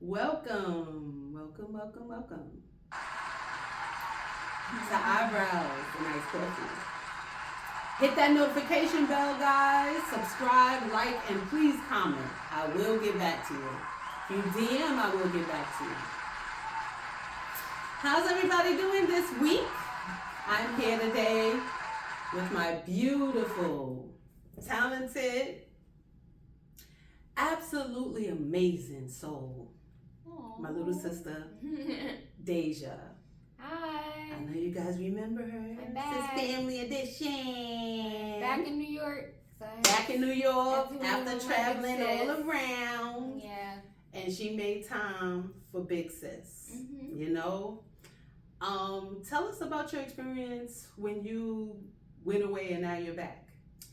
Welcome to Eyebrows, a nice coffee. Hit that notification bell, guys. Subscribe, like, and please comment. I will get back to you. If you DM, I will get back to you. How's everybody doing this week? I'm here today with my beautiful, talented, absolutely amazing soul. Aww. My little sister, Daija. Hi. I know you guys remember her. I'm back. This is Family Edition. Back in New York. Back in New York after After traveling all all around. Yeah. And she made time for Big Sis. Mm-hmm. You know? Tell us about your experience when you went away and now you're back.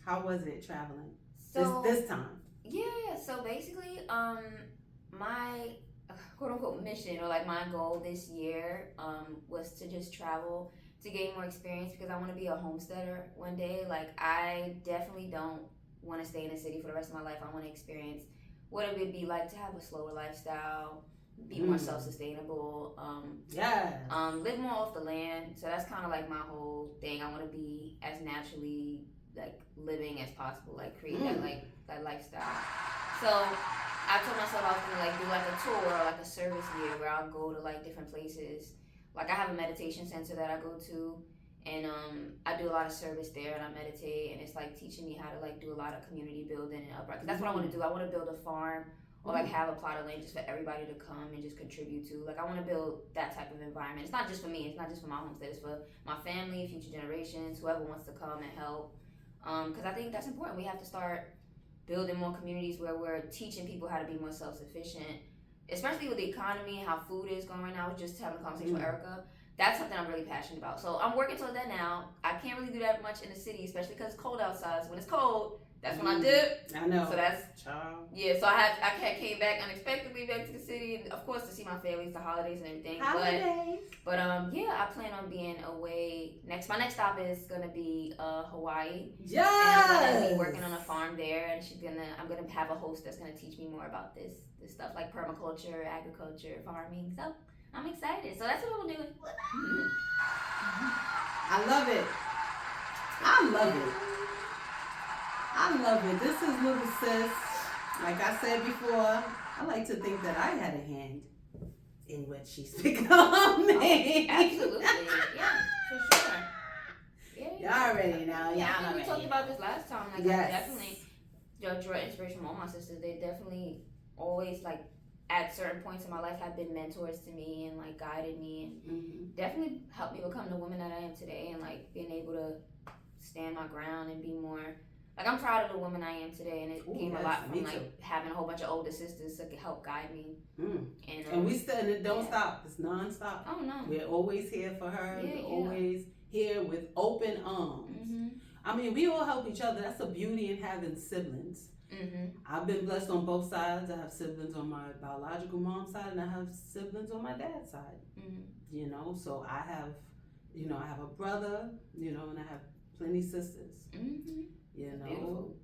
How was it traveling? So this time. Yeah. So basically, my quote unquote mission or like my goal this year was to just travel to gain more experience because I want to be a homesteader one day. Like I definitely don't want to stay in the city for the rest of my life. I want to experience what it would be like to have a slower lifestyle, be more self-sustainable, live more off the land. So that's kind of like my whole thing. I want to be as naturally like living as possible, like create that lifestyle. So I told myself I was gonna like do like a tour or like a service year where I'll go to like different places. Like I have a meditation center that I go to, and I do a lot of service there, and I meditate, and it's like teaching me how to like do a lot of community building and upright. Cause that's what I want to do. I want to build a farm or like have a plot of land just for everybody to come and just contribute to. Like I want to build that type of environment. It's not just for me. It's not just for my homestead. It's for my family, future generations, whoever wants to come and help. Cause I think that's important. We have to start building more communities where we're teaching people how to be more self-sufficient, especially with the economy, how food is going right now. I was just having a conversation with Erica. That's something I'm really passionate about. So I'm working towards that now. I can't really do that much in the city, especially because it's cold outside. So when it's cold, that's when I dip. I know. So that's So I came back unexpectedly back to the city, and of course to see my families, the holidays and everything. But I plan on being away next. My next stop is gonna be Hawaii. Yes. And I'm gonna be working on a farm there, and I'm gonna have a host that's gonna teach me more about this stuff like permaculture, agriculture, farming. So I'm excited. So that's what I'm doing. I love it. I love it. This is little sis. Like I said before, I like to think that I had a hand in what she's becoming. Oh, absolutely. Yeah, for sure. Yeah. Y'all already know. Yeah, we talked about this last time. Like I definitely draw inspiration from all my sisters. They definitely always like at certain points in my life have been mentors to me and like guided me and definitely helped me become the woman that I am today and like being able to stand my ground and be more like I'm proud of the woman I am today, and it came a lot from like having a whole bunch of older sisters to help guide me. And we still don't stop. It's non-stop. Oh no, we're always here for her. We're always here with open arms. I mean, we all help each other. That's the beauty in having siblings. I've been blessed on both sides. I have siblings on my biological mom's side, and I have siblings on my dad's side. You know, so I have a brother. You know, and I have plenty sisters. You know, beautiful.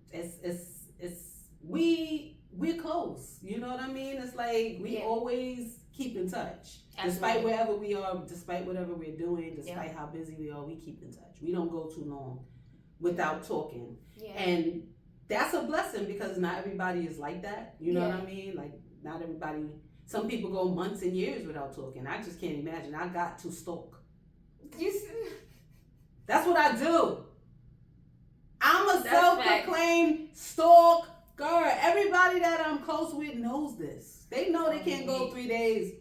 We're close. You know what I mean? It's like we always keep in touch. Absolutely. Despite wherever we are, despite whatever we're doing, despite how busy we are, we keep in touch. We don't go too long without talking. And that's a blessing because not everybody is like that. You know what I mean? Like not everybody, some people go months and years without talking. I just can't imagine. I got to stalk. That's what I do. I'm a self-proclaimed stalker. Everybody that I'm close with knows this. They know they can't go 3 days.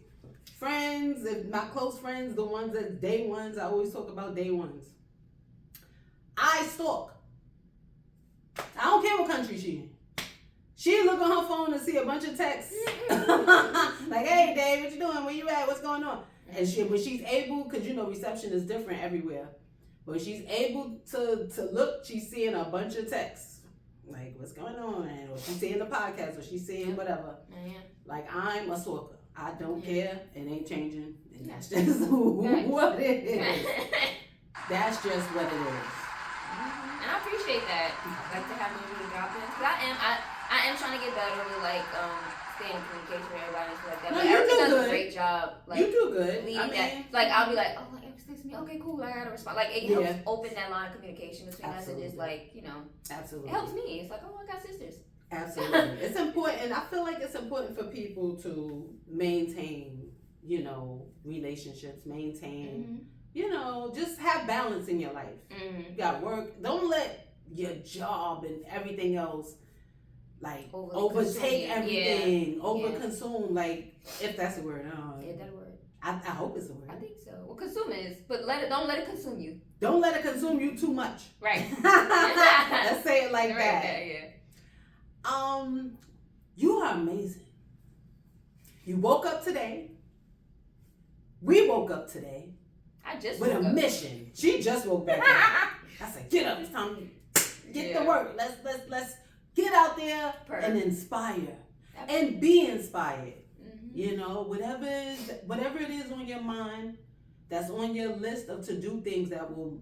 Friends, my close friends, the ones that day ones, I always talk about day ones. I stalk. I don't care what country she in. She look on her phone and see a bunch of texts. Like, hey Dave, what you doing? Where you at? What's going on? And when she's able, because you know reception is different everywhere. But she's able to look, she's seeing a bunch of texts. Like, what's going on? Or she's seeing the podcast, or she's seeing whatever. Like, I'm a stalker. I don't care. It ain't changing. And that's just what it is. That's just what it is. And I appreciate that. Like to have me really drop in. Because I am trying to get better with like stay in communication with everybody and stuff like that. No, but you Erica do does good. a great job. Like, you do good. leading that. Like, I'll be like, oh, like, Erica's texting me. Okay, cool. I gotta respond. Like, it helps open that line of communication between us and just like, you know. Absolutely. It helps me. It's like, oh, I got sisters. Absolutely. It's important. And I feel like it's important for people to maintain, you know, relationships, maintain, you know, just have balance in your life. You got work. Don't let your job and everything else like overtake everything, overconsume. Like, if that's a word. Yeah, that word. I hope it's a word. I think so. Well, consume is, but don't let it consume you. Don't let it consume you too much. Right. Let's say it like that. Yeah. You are amazing. You woke up today. We woke up today. I just with a mission. She just woke back up. I said, get up. It's time to get to work. Let's get out there and inspire. Absolutely. And be inspired. You know, whatever it is on your mind, that's on your list of to do things that will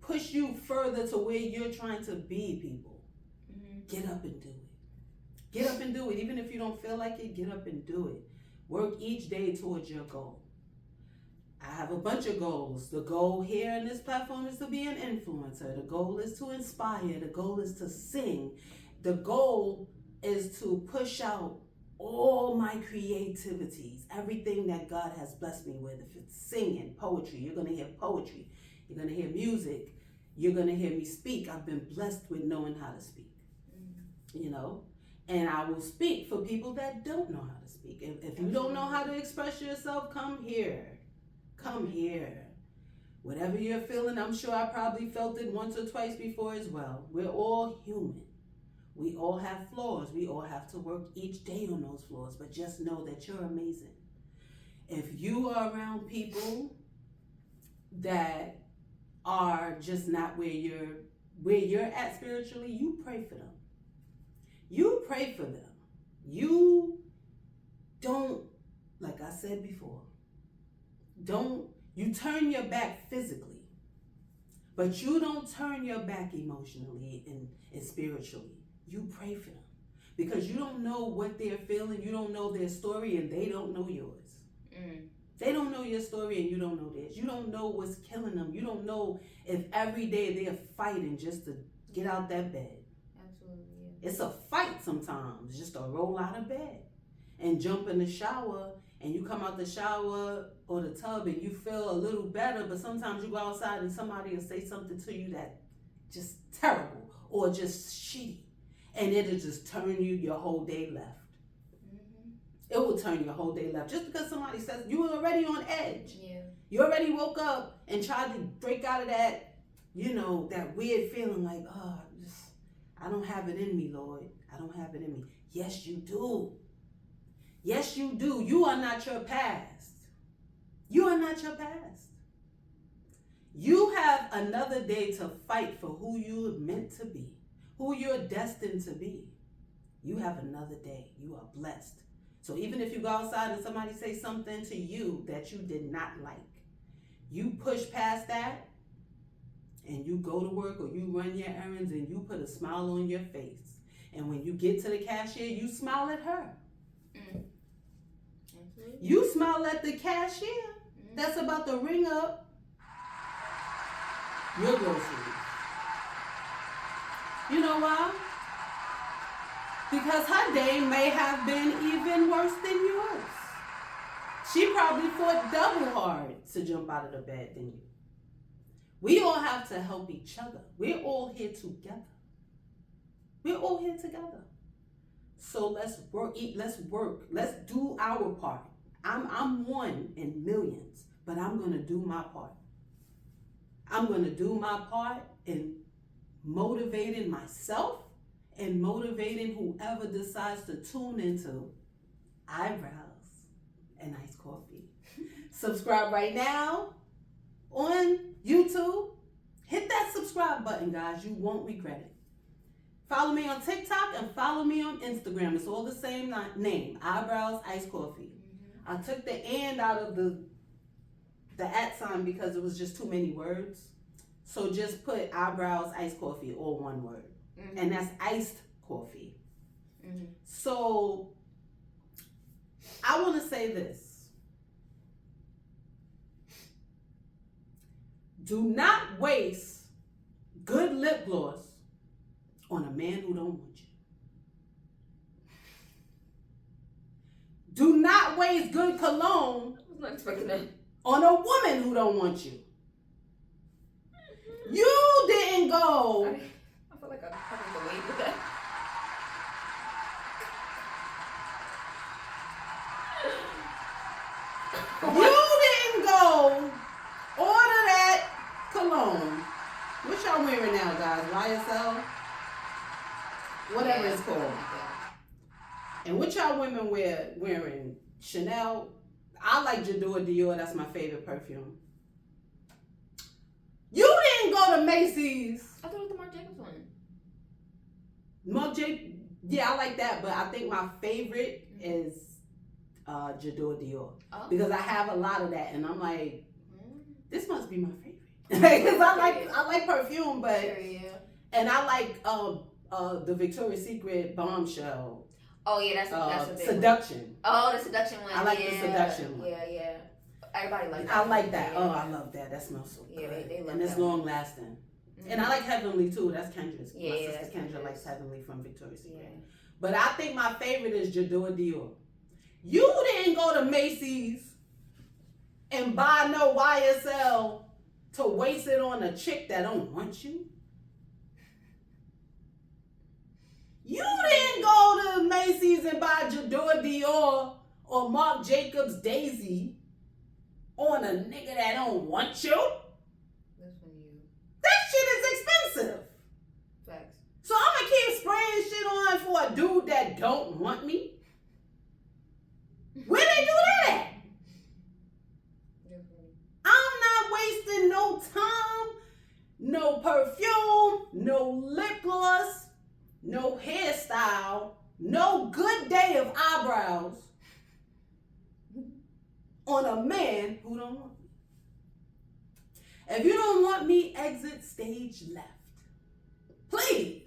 push you further to where you're trying to be, people. Get up and do it. Get up and do it. Even if you don't feel like it, get up and do it. Work each day towards your goal. I have a bunch of goals. The goal here in this platform is to be an influencer. The goal is to inspire. The goal is to sing. The goal is to push out all my creativities, everything that God has blessed me with. If it's singing, poetry, you're going to hear poetry. You're going to hear music. You're going to hear me speak. I've been blessed with knowing how to speak, you know, and I will speak for people that don't know how to speak. If you don't know how to express yourself, come here. Come here. Whatever you're feeling, I'm sure I probably felt it once or twice before as well. We're all human. We all have flaws. We all have to work each day on those flaws, but just know that you're amazing. If you are around people that are just not where you're at spiritually, you pray for them. You pray for them. You don't, like I said before, you turn your back physically, but you don't turn your back emotionally and spiritually. You pray for them because you don't know what they're feeling. You don't know their story and they don't know yours. They don't know your story and you don't know theirs. You don't know what's killing them. You don't know if every day they're fighting just to get out that bed. Absolutely. Yeah. It's a fight sometimes just to roll out of bed and jump in the shower, and you come out the shower or the tub and you feel a little better, but sometimes you go outside and somebody will say something to you that just terrible or just shitty, and it'll just turn your whole day left. It will turn your whole day left just because somebody says you were already on edge. Yeah. You already woke up and tried to break out of that, you know, that weird feeling like, oh, I don't have it in me, Lord. I don't have it in me. Yes, you do. Yes, you do. You are not your past. You are not your past. You have another day to fight for who you're meant to be, who you're destined to be. You have another day. You are blessed. So even if you go outside and somebody say something to you that you did not like, you push past that and you go to work or you run your errands and you put a smile on your face. And when you get to the cashier, you smile at her. You smile at the cashier that's about to ring up your groceries. You know why? Because her day may have been even worse than yours. She probably fought double hard to jump out of the bed than you. We all have to help each other. We're all here together. We're all here together. So let's work, let's do our part. I'm one in millions, but I'm going to do my part. I'm going to do my part in motivating myself and motivating whoever decides to tune into Eyebrows and Iced Coffee. Subscribe right now on YouTube. Hit that subscribe button, guys. You won't regret it. Follow me on TikTok and follow me on Instagram. It's all the same name, Eyebrows Iced Coffee. I took the and out of the at sign because it was just too many words. So just put Eyebrows Iced Coffee, all one word. And that's iced coffee. So I want to say this. Do not waste good lip gloss on a man who don't want you. Do not waste good cologne I was not expecting that. on a woman who don't want you. You didn't go. I feel like I'm having to wait with that. You didn't go order that cologne. What y'all wearing now, guys? YSL? Whatever it's called. And what y'all women wearing? Chanel? I like J'adore Dior. That's my favorite perfume. You didn't go to Macy's. I thought it was the Marc Jacobs one. Marc Jacobs, yeah, I like that. But I think my favorite is J'adore Dior. Oh. Because I have a lot of that. And I'm like, this must be my favorite. Because I like perfume, but... Sure, yeah. And I like the Victoria's Secret Bombshell. Oh yeah, that's a big Seduction. One. Oh, the seduction one. I like the seduction one. Yeah. Everybody likes that. I like that. Yeah. Oh, I love that. That smells so good. Yeah, they love and it's that long lasting. Mm-hmm. And I like Heavenly too. That's Kendra's. Yeah, my sister Kendra Kendra's. likes Heavenly from Victoria's Secret. Yeah. But I think my favorite is J'adore Dior. You didn't go to Macy's and buy no YSL to waste it on a chick that don't want you. You didn't go to Macy's and buy J'adore Dior or Marc Jacobs Daisy on a nigga that don't want you. That's when you. That shit is expensive. Facts. So I'm gonna keep spraying shit on for a dude that don't want me. Where they do that at? I'm not wasting no time, no perfume, no lip gloss, no hairstyle, no good day of eyebrows on a man who don't want me. If you don't want me, exit stage left. Please.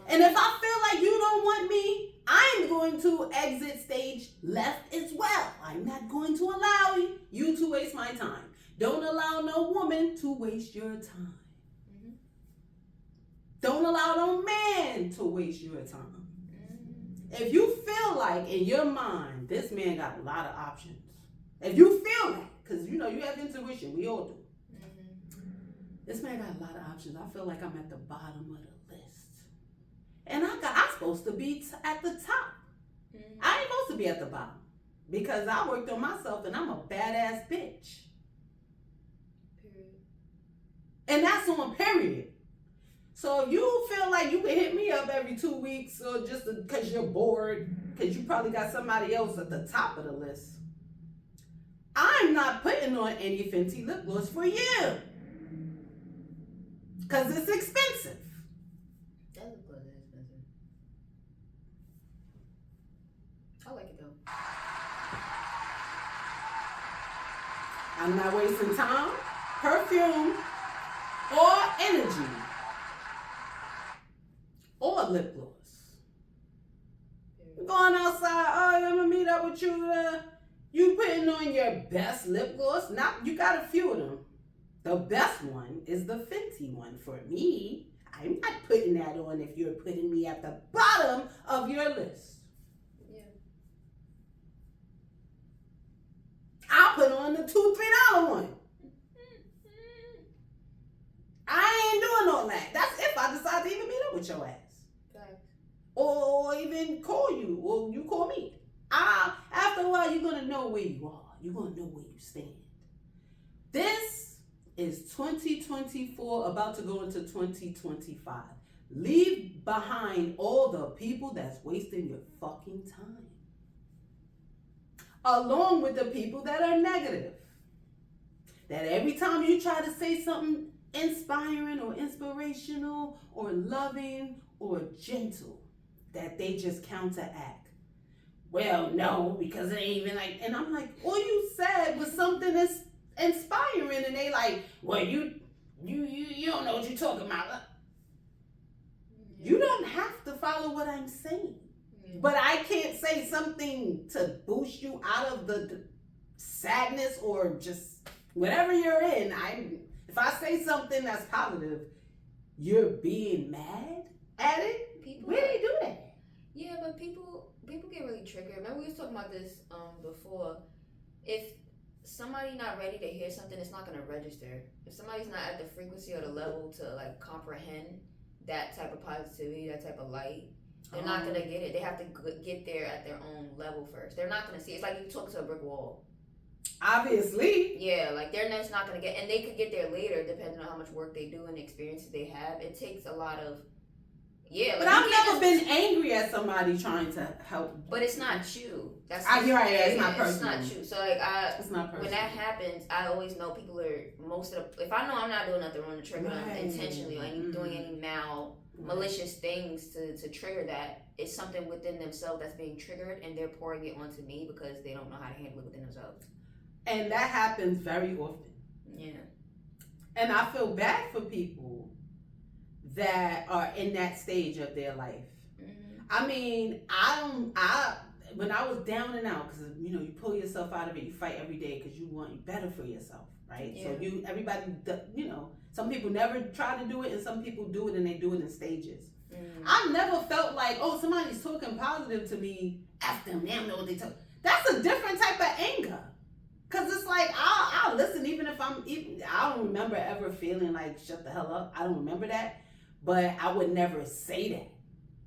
And if I feel like you don't want me, I'm going to exit stage left as well. I'm not going to allow you to waste my time. Don't allow no woman to waste your time. Mm-hmm. Don't allow no man to waste your time. Mm-hmm. If you feel like in your mind, this man got a lot of options. If you feel that, because you have intuition, we all do. Mm-hmm. This man got a lot of options. I feel like I'm at the bottom of the list. And I'm supposed to be at the top. Mm-hmm. I ain't supposed to be at the bottom. Because I worked on myself and I'm a badass bitch. Period. And that's on period. So if you feel like you can hit me up every 2 weeks or just because you're bored, because you probably got somebody else at the top of the list, I'm not putting on any Fenty lip gloss for you. Because it's expensive. That lip gloss is expensive. I like it though. I'm not wasting time, perfume, or energy, or lip gloss. You're going outside, I'm gonna meet up with you. You putting on your best lip gloss? Now you got a few of them. The best one is the Fenty one for me. I'm not putting that on if you're putting me at the bottom of your list. Yeah. I'll put on the $2, $3 one. I ain't doing all that. That's if I decide to even meet up with your ass. Okay. Or even call you, or you call me. After a while, you're going to know where you are. You're going to know where you stand. This is 2024, about to go into 2025. Leave behind all the people that's wasting your fucking time. Along with the people that are negative. That every time you try to say something inspiring or inspirational or loving or gentle, that they just counteract. Well, no, because it ain't even like, and I'm like, all you said was something that's inspiring, and they like, well, you don't know what you're talking about. You don't have to follow what I'm saying. But I can't say something to boost you out of the sadness or just whatever you're in. If I say something that's positive, you're being mad at it. Where do they do that? Yeah, but people get really triggered. Remember we was talking about this before. If somebody's not ready to hear something, it's not gonna register. If somebody's not at the frequency or the level to like comprehend that type of positivity, that type of light, they're not gonna get it. They have to get there at their own level first. They're not gonna see it. It's like you talk to a brick wall. Obviously. Yeah, like they're just not gonna get, and they could get there later depending on how much work they do and the experiences they have. It takes a lot of, but I've never been angry at somebody trying to help. But it's not you. You're right. Yeah, it's not personal. It's not you. So like it's not personal. When that happens, I always know people are if I know I'm not doing nothing wrong to trigger them intentionally or doing any malicious things to trigger that, it's something within themselves that's being triggered and they're pouring it onto me because they don't know how to handle it within themselves. And that happens very often. Yeah. And I feel bad for people that are in that stage of their life. Mm-hmm. I mean, when I was down and out, because you pull yourself out of it, you fight every day because you want better for yourself, right? Yeah. So everybody, some people never try to do it, and some people do it, and they do it in stages. Mm-hmm. I've never felt like, somebody's talking positive to me. F them, they don't know what they talk. That's a different type of anger. Cause it's like I'll listen even if I don't remember ever feeling like shut the hell up. I don't remember that, but I would never say that.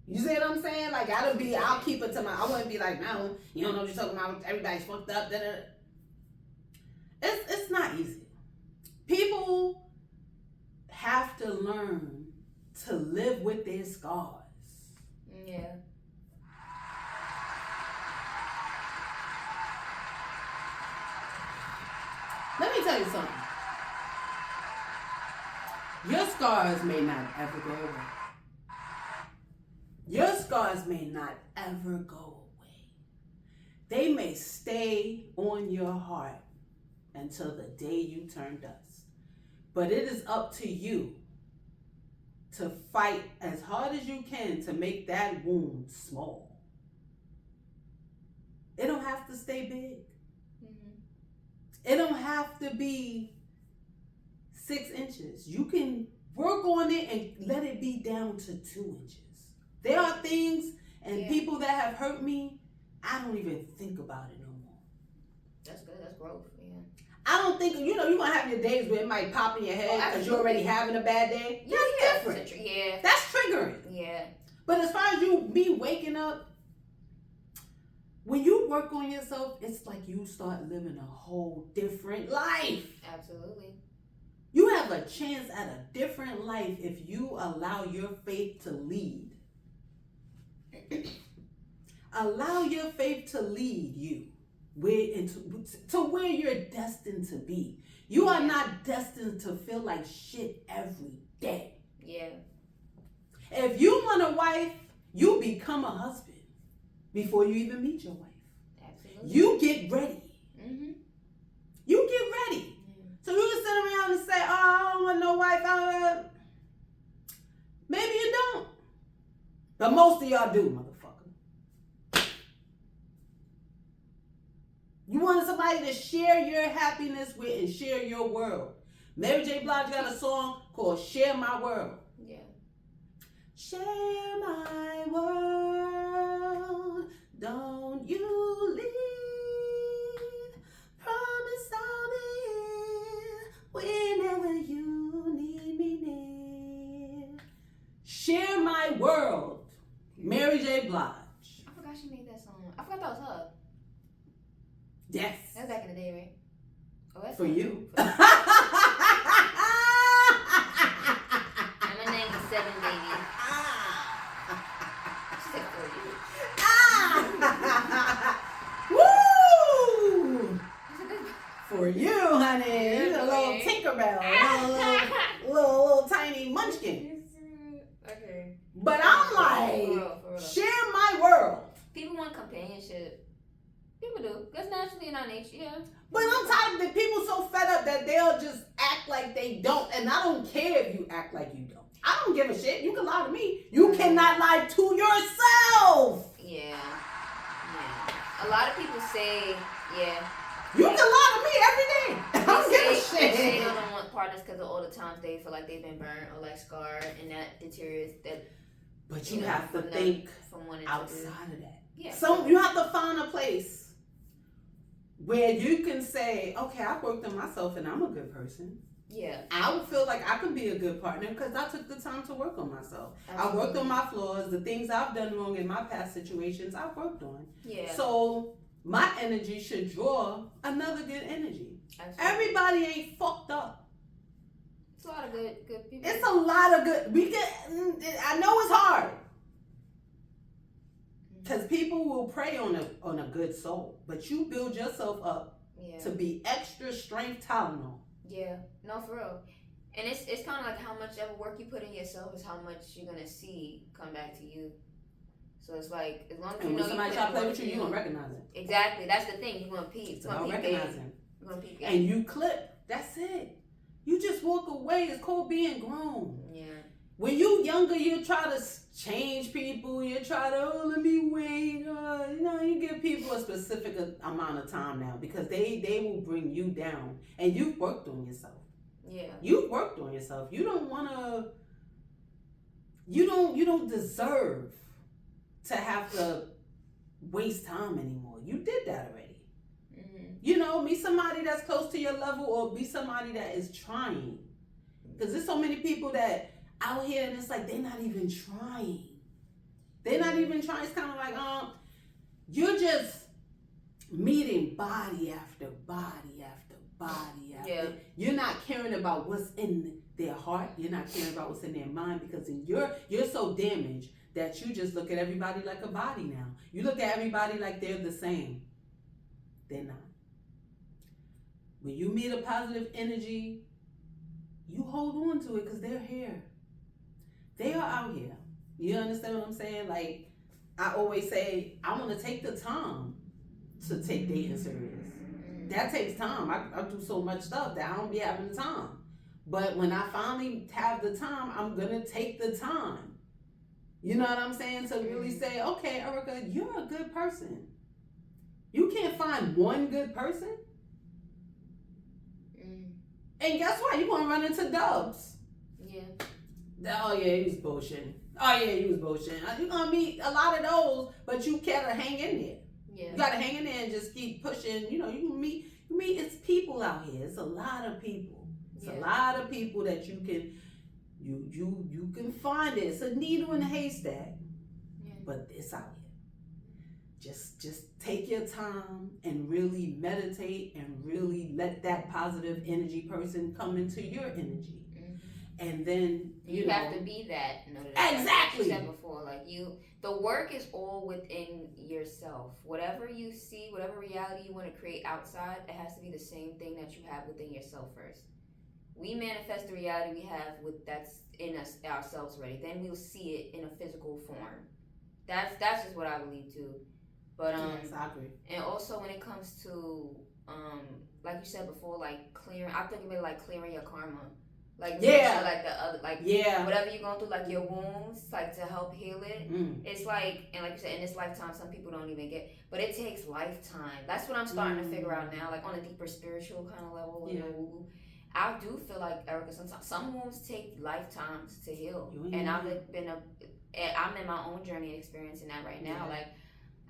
You see what I'm saying? Like I'll keep it to I wouldn't be like, no, you don't know what you're talking about. Everybody's fucked up. It's not easy. People have to learn to live with their scars. Yeah. Let me tell you something. Your scars may not ever go away. Your scars may not ever go away. They may stay on your heart until the day you turn dust. But it is up to you to fight as hard as you can to make that wound small. It don't have to stay big. It don't have to be 6 inches. You can work on it and let it be down to 2 inches. There are things and people that have hurt me, I don't even think about it no more. That's good. That's growth. Yeah. I don't think, you're going to have your days where it might pop in your head because you're already having a bad day. That's different. Yeah. That's triggering. Yeah. But as far as me waking up, when you work on yourself, it's like you start living a whole different life. Absolutely. You have a chance at a different life if you allow your faith to lead. Allow your faith to lead you to where you're destined to be. You are not destined to feel like shit every day. Yeah. If you want a wife, you become a husband before you even meet your wife. Absolutely. You get ready. Mm-hmm. You get ready. So you can sit around and say, I don't want no wife. Maybe you don't. But most of y'all do, motherfucker. You want somebody to share your happiness with and share your world. Mary J. Blige got a song called Share My World. Yeah. Share my world, don't you leave. Promise I'll be here whenever you need me near. Share my world, Mary J. Blige. I forgot she made that song. I forgot that was her. Yes. That was back in the day, right? Oh, that's for you. I'm a 97 baby. She said for you. Woo! For you, honey. You're a little Tinkerbell. little tiny munchkin. Okay. But I'm like, share my world. People want companionship. People do. That's naturally in our nature, yeah. But I'm tired of the people so fed up that they'll just act like they don't. And I don't care if you act like you don't. I don't give a shit. You can lie to me. You cannot lie to yourself. Yeah. Yeah. A lot of people say, yeah. You can lie to me every day. I don't give a shit. They say they don't want partners because of all the times they feel like they've been burned or like scarred, and that deteriorates that. But you have to think from outside of that. Yeah. So you have to find a place where you can say, okay, I worked on myself and I'm a good person. Yeah. I would feel like I could be a good partner because I took the time to work on myself. Absolutely. I worked on my flaws, the things I've done wrong in my past situations, I've worked on. Yeah. So my energy should draw another good energy. Absolutely. Everybody ain't fucked up. It's a lot of good people. It's a lot of good. I know it's hard. Because people will prey on a good soul. But you build yourself up to be extra strength Tylenol. Yeah. No, for real. And it's kind of like how much ever work you put in yourself is how much you're going to see come back to you. So it's like, as long as you know somebody try to play with you, you're going to recognize it. Exactly. That's the thing. You're going to peep. It's about recognizing. You're going to peep. And you clip. That's it. You just walk away. It's called being grown. Yeah. When you younger, you try to change people. You try to, let me wait. You give people a specific amount of time now because they will bring you down. And you've worked on yourself. Yeah. You've worked on yourself. You don't want to, you don't deserve to have to waste time anymore. You did that already. Mm-hmm. Be somebody that's close to your level or be somebody that is trying. Because there's so many people that out here and it's like they're not even trying. They're not even trying. It's kind of like, you're just meeting body after body after body after. Yeah. You're not caring about what's in their heart. You're not caring about what's in their mind because you're so damaged that you just look at everybody like a body now. You look at everybody like they're the same. They're not. When you meet a positive energy, you hold on to it because they're here. They are out here. You understand what I'm saying? Like, I always say, I want to take the time to take dating serious. That takes time. I do so much stuff that I don't be having the time. But when I finally have the time, I'm going to take the time. You know what I'm saying? To really say, okay, Erica, you're a good person. You can't find one good person. And guess what? You're going to run into dubs. Yeah. Oh, yeah, he was bullshitting. Oh, yeah, he was bullshitting. You're going to meet a lot of those, but you got to hang in there. Yeah. You got to hang in there and just keep pushing. You can meet, it's people out here. It's a lot of people. It's a lot of people that you can... You can find it. It's a needle in a haystack, but it's out here. Just take your time and really meditate and really let that positive energy person come into your energy, and then you have to be that. Exactly. Like you said before, like the work is all within yourself. Whatever you see, whatever reality you want to create outside, it has to be the same thing that you have within yourself first. We manifest the reality we have that's in us ourselves already. Then we'll see it in a physical form. That's just what I believe too. But yes, I agree. And also when it comes to like you said before, like clearing, I think of it like clearing your karma. Like sure, like the other, like whatever you're going through, like your wounds, like to help heal it. It's like, and like you said, in this lifetime, some people don't even get, but it takes lifetime. That's what I'm starting to figure out now, like on a deeper spiritual kind of level. I do feel like, Erica, sometimes some wounds take lifetimes to heal, and I'm in my own journey experiencing that right now. Like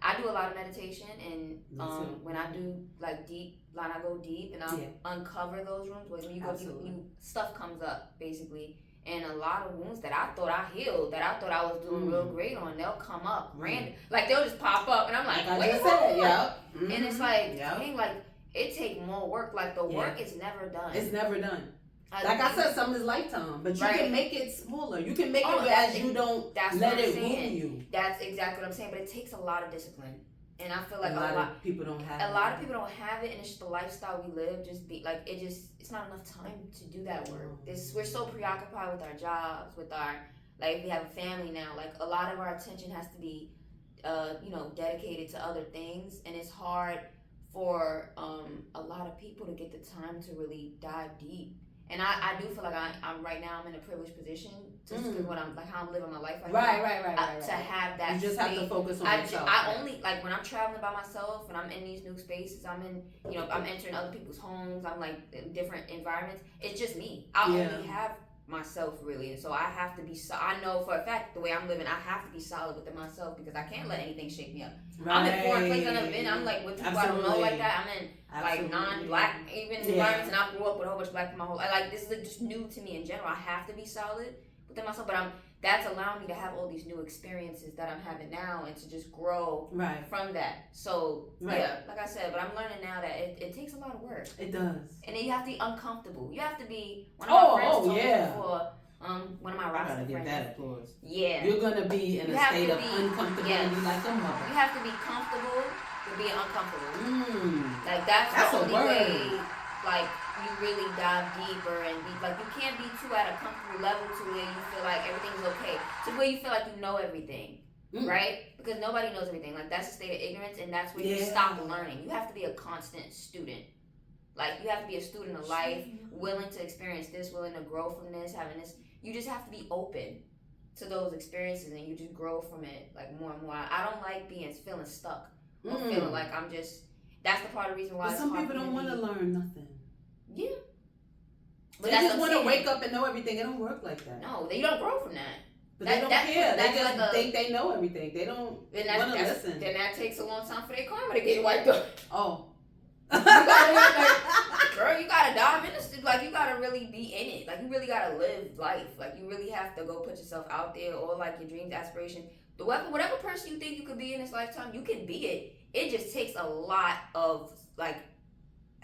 I do a lot of meditation, and when I do I go deep, and I uncover those wounds. When you go deep, stuff comes up basically, and a lot of wounds that I thought I healed, that I thought I was doing real great on, they'll come up random, like they'll just pop up, and I'm like, and it's like, dang, like. It takes more work. Like the work is never done. It's never done. Like I said, some is lifetime, but you can make it smaller. You can make it as you don't let it rule you. That's exactly what I'm saying. But it takes a lot of discipline, and I feel like a lot of people don't have. A lot of people don't have it, and it's just the lifestyle we live. It's not enough time to do that work. We're so preoccupied with our jobs, with our we have a family now. Like a lot of our attention has to be, dedicated to other things, and it's hard for a lot of people to get the time to really dive deep. And I do feel like I'm right now, I'm in a privileged position just because what I'm like how I'm living my life right. To have that. You just space. have to focus on yourself. I only like when I'm traveling by myself, when I'm in these new spaces, I'm entering other people's homes. I'm like in different environments. It's just me. I only have myself really, and so I have to be. I know for a fact the way I'm living, I have to be solid within myself because I can't let anything shake me up. Right. I'm in foreign places I've never been. I'm like with people I don't know like that. I'm in like non-black even environments, and I grew up with a whole bunch of black people my whole life. Like this is just new to me in general. I have to be solid within myself, but that's allowing me to have all these new experiences that I'm having now and to just grow from that. So yeah, like I said, but I'm learning now that it takes a lot of work. It does. And then you have to be uncomfortable. You have to be one of my friends told me before. One of my roster friends. I gotta give that applause. Yeah. You're gonna be in a state of uncomfortability like your mother. You have to be comfortable with being uncomfortable. Like that's the only way. Like you really dive deeper and be like you can't be too at a comfortable level to where you feel like everything's okay. To where you feel like you know everything. Right? Because nobody knows everything. Like that's a state of ignorance and that's where you stop learning. You have to be a constant student. Like you have to be a student of life, willing to experience this, willing to grow from this, having this. You just have to be open to those experiences and you just grow from it like more and more. I don't like feeling stuck or feeling like I'm just. That's the part of the reason why. But some people don't want to learn nothing. Yeah. But they just want to wake up and know everything. It don't work like that. No, you don't grow from that. But they don't care. They just think they know everything. They don't want to listen. Then that takes a long time for their karma to get wiped up. Oh. Girl, you gotta dive in this. Like you gotta really be in it. Like you really gotta live life. Like you really have to go put yourself out there, or like your dreams, aspirations. Whatever person you think you could be in this lifetime, you can be it. It just takes a lot of like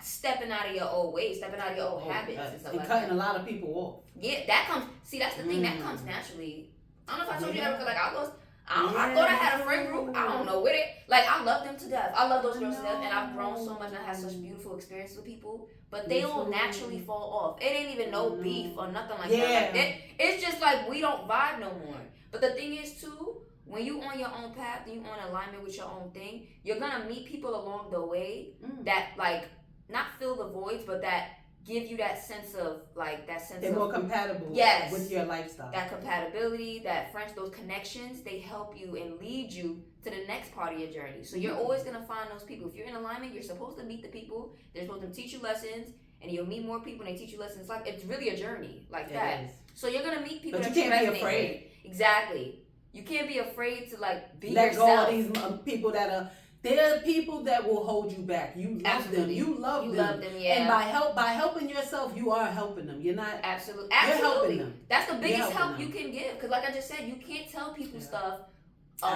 stepping out of your old ways, stepping out of your old habits and stuff like that. And cutting a lot of people off. Yeah, that comes. See, that's the thing. That comes naturally. I don't know if I told you ever. Like I thought I had a friend group. I don't know with it. Like I love them to death. I love those girls to death, and I've grown so much and I had such beautiful experiences with people. But they don't naturally fall off. It ain't even no beef or nothing like that. Like it's just like we don't vibe no more. But the thing is too, when you on your own path and you on alignment with your own thing, you're gonna meet people along the way that like not fill the voids, but that give you that sense of like they're more compatible with your lifestyle. That compatibility, that friends, those connections, they help you and lead you to the next part of your journey. So you're always gonna find those people. If you're in alignment, you're supposed to meet the people. They're supposed to teach you lessons, and you'll meet more people and they teach you lessons. Like it's really a journey like that. Is. So you're gonna meet people. But you can't be afraid. Exactly. You can't be afraid to like be yourself. Let go of these people that are. They're people that will hold you back. You love them. You love them. Yeah. And by helping yourself, you are helping them. You're not. Absolutely. You're helping them. That's the biggest help you can give. Because like I just said, you can't tell people stuff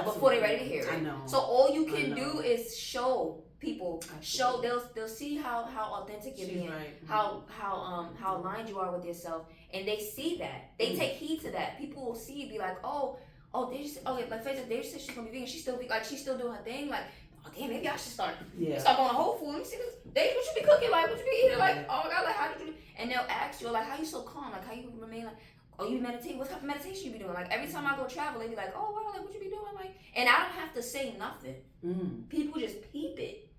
before they're ready to hear it. I know. So all you can do is show people. Absolutely. They'll see how authentic you're being. Right. How aligned you are with yourself, and they see that. They take heed to that. People will see, be like, like for instance, they said she's gonna be vegan. She's still doing her thing. Like, oh damn, maybe I should start going to Whole Foods. Let me see this. Daija, what you be cooking? Like, what you be eating? Like, oh my god, like how did you? And they'll ask you like, how you so calm? Like, how you remain like, oh you meditate? What type of meditation you be doing? Like every time I go travel, they be like, oh wow, like what you be doing? Like, and I don't have to say nothing. People just peep it.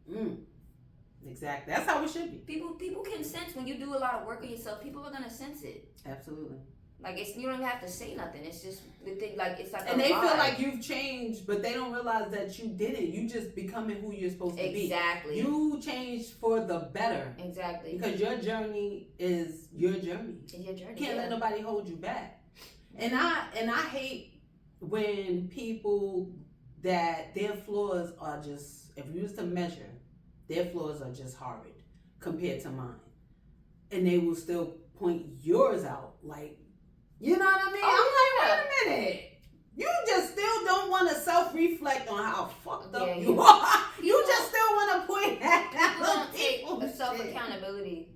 Exactly. That's how it should be. People can sense when you do a lot of work on yourself. People are gonna sense it. Absolutely. Like you don't even have to say nothing. It's just like it's like. And they feel like you've changed, but they don't realize that you didn't. You just becoming who you're supposed to be. Exactly. You changed for the better. Exactly. Because your journey is your journey. It's your journey. You can't let nobody hold you back. And I hate when people that their flaws are just, if you was to measure, their flaws are just horrid compared to mine, and they will still point yours out like. You know what I mean? I'm like, wait a minute. You just still don't want to self-reflect on how fucked up you are. You just still want to point that out. You don't take self-accountability.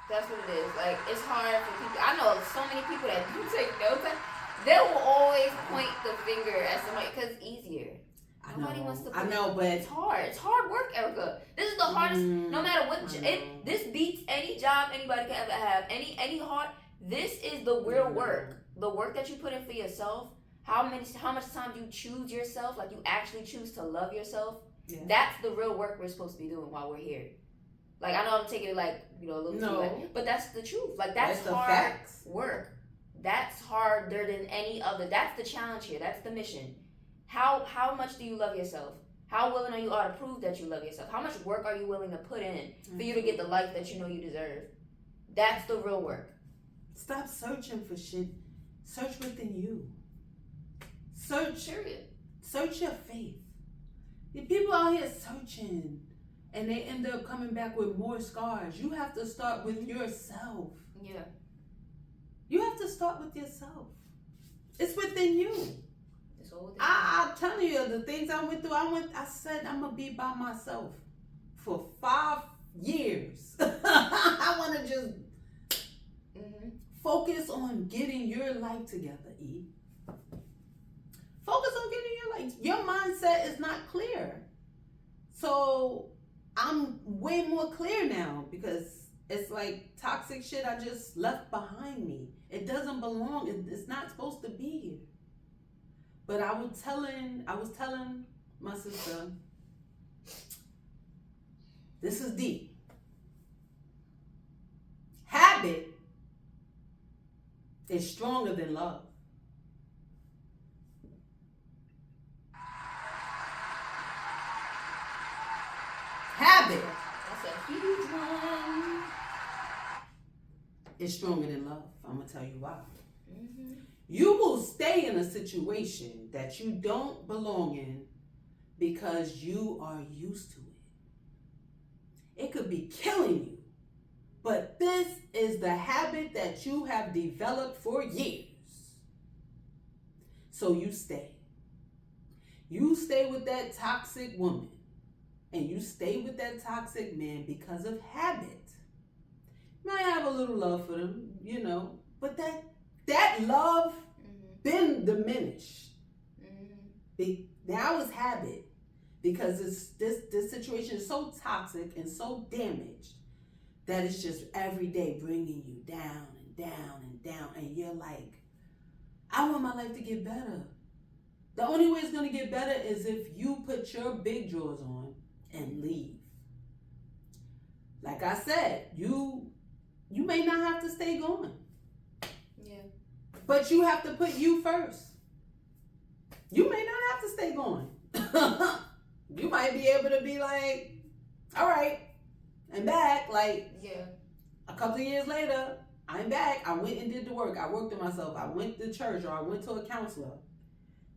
That's what it is. Like, it's hard for people. I know so many people that do take notes. They will always point the finger at somebody because it's easier. Nobody wants to. I know, but it's hard. It's hard work, Erica. This is the hardest. No matter what, this beats any job anybody can ever have. Any hard. This is the real work. The work that you put in for yourself. How much time you choose yourself? Like you actually choose to love yourself. Yeah. That's the real work we're supposed to be doing while we're here. Like I know I'm taking it like a little too late, but that's the truth. Like that's hard work. That's harder than any other. That's the challenge here. That's the mission. How much do you love yourself? How willing are you to prove that you love yourself? How much work are you willing to put in for you to get the life that you know you deserve? That's the real work. Stop searching for shit. Search within you. Search your faith. The people out here searching and they end up coming back with more scars. You have to start with yourself. Yeah. You have to start with yourself. It's within you. I'm telling you, the things I went through, I said I'm gonna be by myself for 5 years. I want to just focus on getting your life together, E. Focus on getting your life. Your mindset is not clear. So I'm way more clear now because it's like toxic shit I just left behind me. It doesn't belong. It's not supposed to be here. But I was telling my sister, this is deep. Habit is stronger than love. Habit. That's a huge one. Is stronger than love. I'm going to tell you why. You will stay in a situation that you don't belong in because you are used to it. It could be killing you, but this is the habit that you have developed for years. So you stay. You stay with that toxic woman and you stay with that toxic man because of habit. You might have a little love for them, but that love been diminished. Now it's habit because this situation is so toxic and so damaged that it's just every day bringing you down and down and down, and you're like, I want my life to get better. The only way it's going to get better is if you put your big drawers on and leave. Like I said, you may not have to stay going. But you have to put you first. You may not have to stay going. You might be able to be like, all right, I'm back. Like, a couple of years later, I'm back. I went and did the work. I worked on myself. I went to church or I went to a counselor.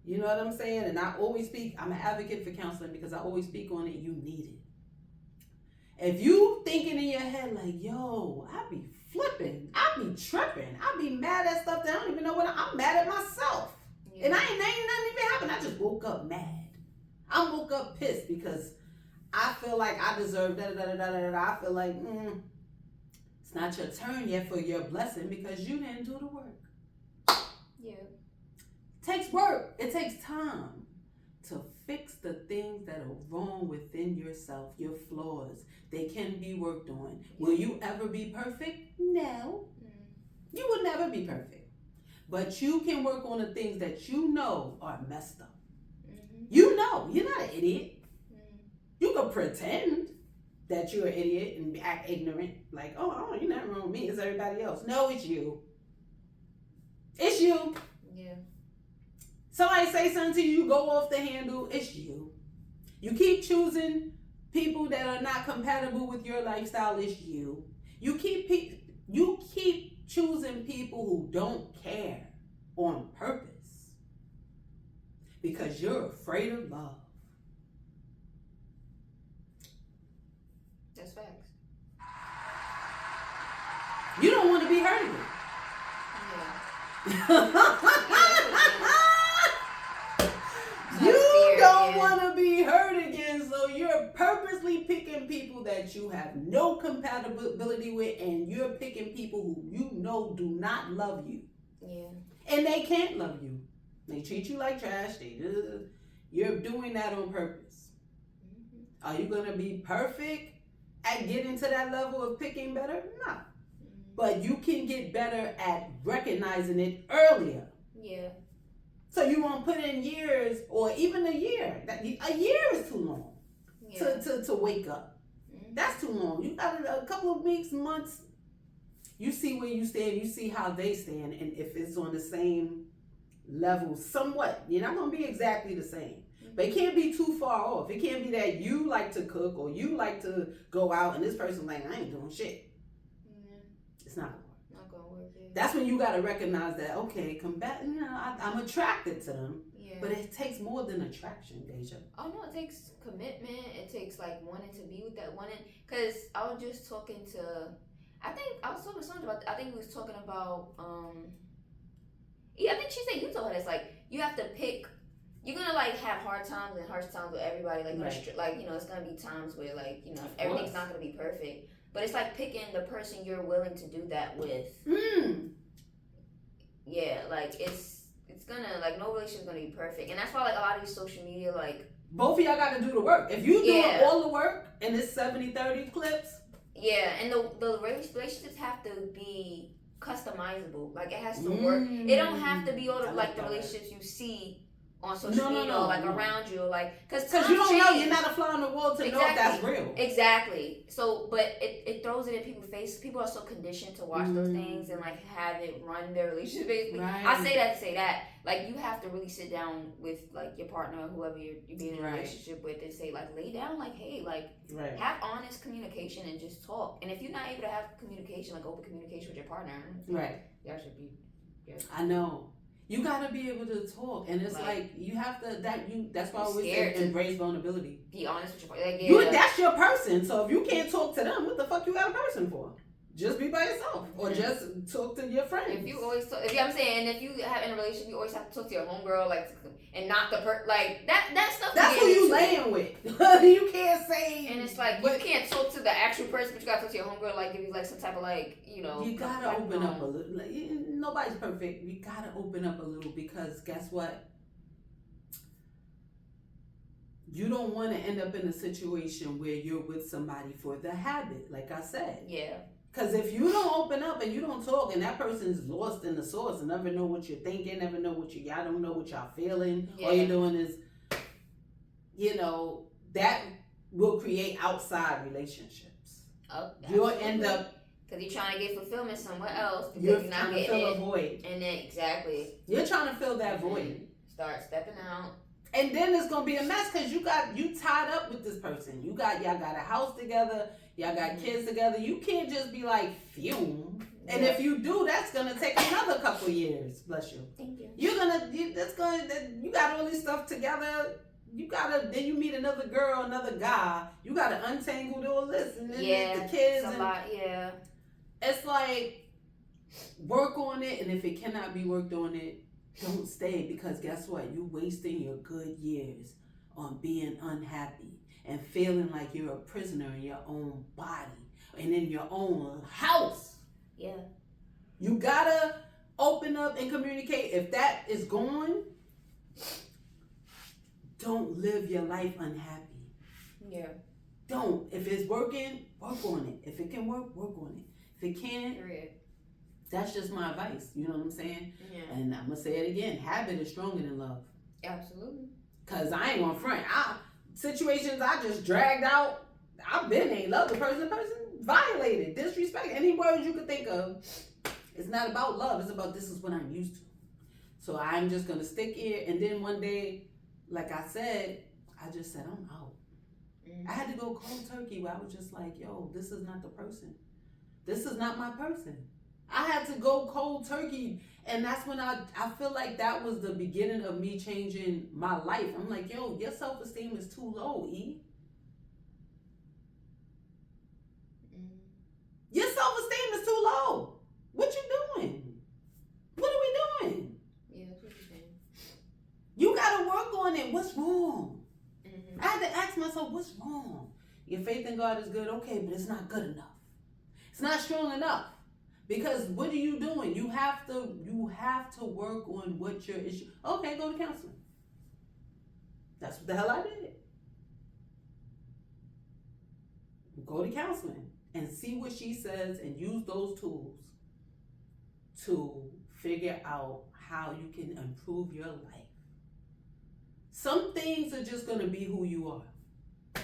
You know what I'm saying? And I always speak, I'm an advocate for counseling because I always speak on it. You need it. If you thinking in your head like, yo, I be flipping, I be tripping, I be mad at stuff that I don't even know what I'm mad at myself. And ain't nothing even happened. I just woke up mad. I woke up pissed because I feel like I deserve da-da-da-da-da-da. I feel like, it's not your turn yet for your blessing because you didn't do the work. It takes work. It takes time to fix the things that are wrong within yourself, your flaws. They can be worked on. Will you ever be perfect? No. You will never be perfect. But you can work on the things that you know are messed up. You know, you're not an idiot. You can pretend that you're an idiot and act ignorant. Like, oh, you're not wrong with me. It's everybody else. No, it's you. It's you. Somebody say something to you, go off the handle, it's you. You keep choosing people that are not compatible with your lifestyle, it's you. You keep choosing people who don't care on purpose because you're afraid of love. That's facts. You don't want to be hurt again. You don't want to be hurt again, so you're purposely picking people that you have no compatibility with, and you're picking people who you know do not love you. And they can't love you. They treat you like trash. You're doing that on purpose. Are you going to be perfect at getting to that level of picking better? No. But you can get better at recognizing it earlier. So you won't put in years or even a year. A year is too long to wake up. That's too long. You got a couple of weeks, months, you see where you stand, you see how they stand, and if it's on the same level, somewhat, you're not gonna be exactly the same. But it can't be too far off. It can't be that you like to cook or you like to go out and this person's like, I ain't doing shit. It's not gonna work. Yeah. That's when you gotta recognize that, okay, I'm attracted to them. Yeah. But it takes more than attraction, Daija. Oh no, it takes commitment. It takes like wanting to be with that cause I was just talking to, I think we was talking about, yeah, I think she said you told her this, like, you have to pick. You're gonna like have hard times with everybody. Like, right. Like, you know, it's gonna be times where, like, you know, everything's not gonna be perfect. But it's like picking the person you're willing to do that with. Yeah, like it's gonna, like, no relationship's gonna be perfect, and that's why, like, a lot of these social media, like, both of y'all got to do the work. If you do all the work in this 70-30 clips. Yeah, and the relationships have to be customizable. Like, it has to work. It don't have to be all the, like, the relationships you see on social media, like, around you, like, because you don't know, you're not a fly on the wall to know if that's real. Exactly. So, but it throws it in people's face. People are so conditioned to watch those things and, like, have it run their relationship, basically. Right. I say that to say that, like, you have to really sit down with, like, your partner, whoever you're being in a relationship with, and say, like, lay down, like, hey, like, have honest communication and just talk. And if you're not able to have communication, like, open communication with your partner, y'all should be. Yeah. I know. You gotta be able to talk, and it's like you have to. That's why I always say embrace vulnerability. Be honest with your partner. That's your person. So if you can't talk to them, what the fuck you got a person for? Just be by yourself, or just talk to your friends. If you always, I'm saying, and if you have in a relationship, you always have to talk to your homegirl, like, and not the like that stuff. That's who you laying with. You can't say. And it's like, you can't talk to the actual person, but you gotta talk to your homegirl, like, give you, like, some type of, like, you know. You gotta open up a little. Like, nobody's perfect. You gotta open up a little, because guess what? You don't want to end up in a situation where you're with somebody for the habit, like I said. Yeah. Because if you don't open up and you don't talk, and that person's lost in the sauce and never know what you're thinking, never know what y'all don't know what y'all feeling, all you're doing is, you know, that will create outside relationships. Oh, you'll end up, because you're trying to get fulfillment somewhere else. You're trying to fill a void. And then, exactly. You're trying to fill that void. Start stepping out. And then it's going to be a mess, because you tied up with this person. Y'all got a house together. Y'all got kids together. You can't just be like, fume. And if you do, that's going to take another couple years. Bless you. Thank you. You got all this stuff together. Then you meet another girl, another guy. You got to untangle all this. And then the kids. It's like, work on it. And if it cannot be worked on it, don't stay, because guess what? You're wasting your good years on being unhappy and feeling like you're a prisoner in your own body and in your own house. Yeah. You gotta open up and communicate. If that is gone, don't live your life unhappy. Yeah. Don't. If it's working, work on it. If it can work, work on it. If it can't, that's just my advice. You know what I'm saying? Yeah. And I'm going to say it again. Habit is stronger than love. Absolutely. Because I ain't going to front. Situations I just dragged out, I've been ain't loved the person violated, disrespected. Any words you could think of. It's not about love. It's about, this is what I'm used to. So I'm just going to stick here. And then one day, like I said, I just said, I'm out. I had to go cold turkey where I was just like, yo, this is not the person. This is not my person. I had to go cold turkey, and that's when I feel like that was the beginning of me changing my life. I'm like, yo, your self-esteem is too low, E. Your self-esteem is too low. What you doing? What are we doing? Yeah, that's what you're saying. You gotta work on it. What's wrong? I had to ask myself, what's wrong? Your faith in God is good, okay, but it's not good enough. It's not strong enough. Because what are you doing? You have to work on what your issue. Okay, go to counseling. That's what the hell I did. Go to counseling and see what she says and use those tools to figure out how you can improve your life. Some things are just going to be who you are.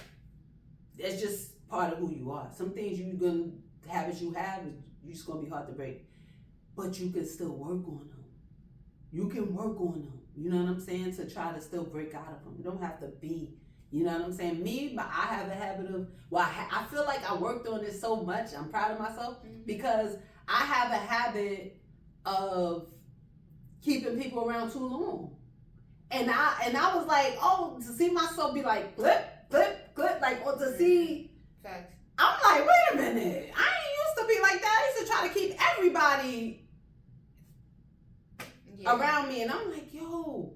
That's just part of who you are. Some things you're going to, habits you have, You're just gonna be hard to break. But you can still work on them. You can work on them. You know what I'm saying? To try to still break out of them. You don't have to be. You know what I'm saying? Me, but I have a habit of. Well, I feel like I worked on it so much. I'm proud of myself because I have a habit of keeping people around too long. And I was like, oh, to see myself be like, clip, like, or to see. Facts. I'm like, wait a minute. I ain't used to be like that. I used to try to keep everybody around me. And I'm like, yo,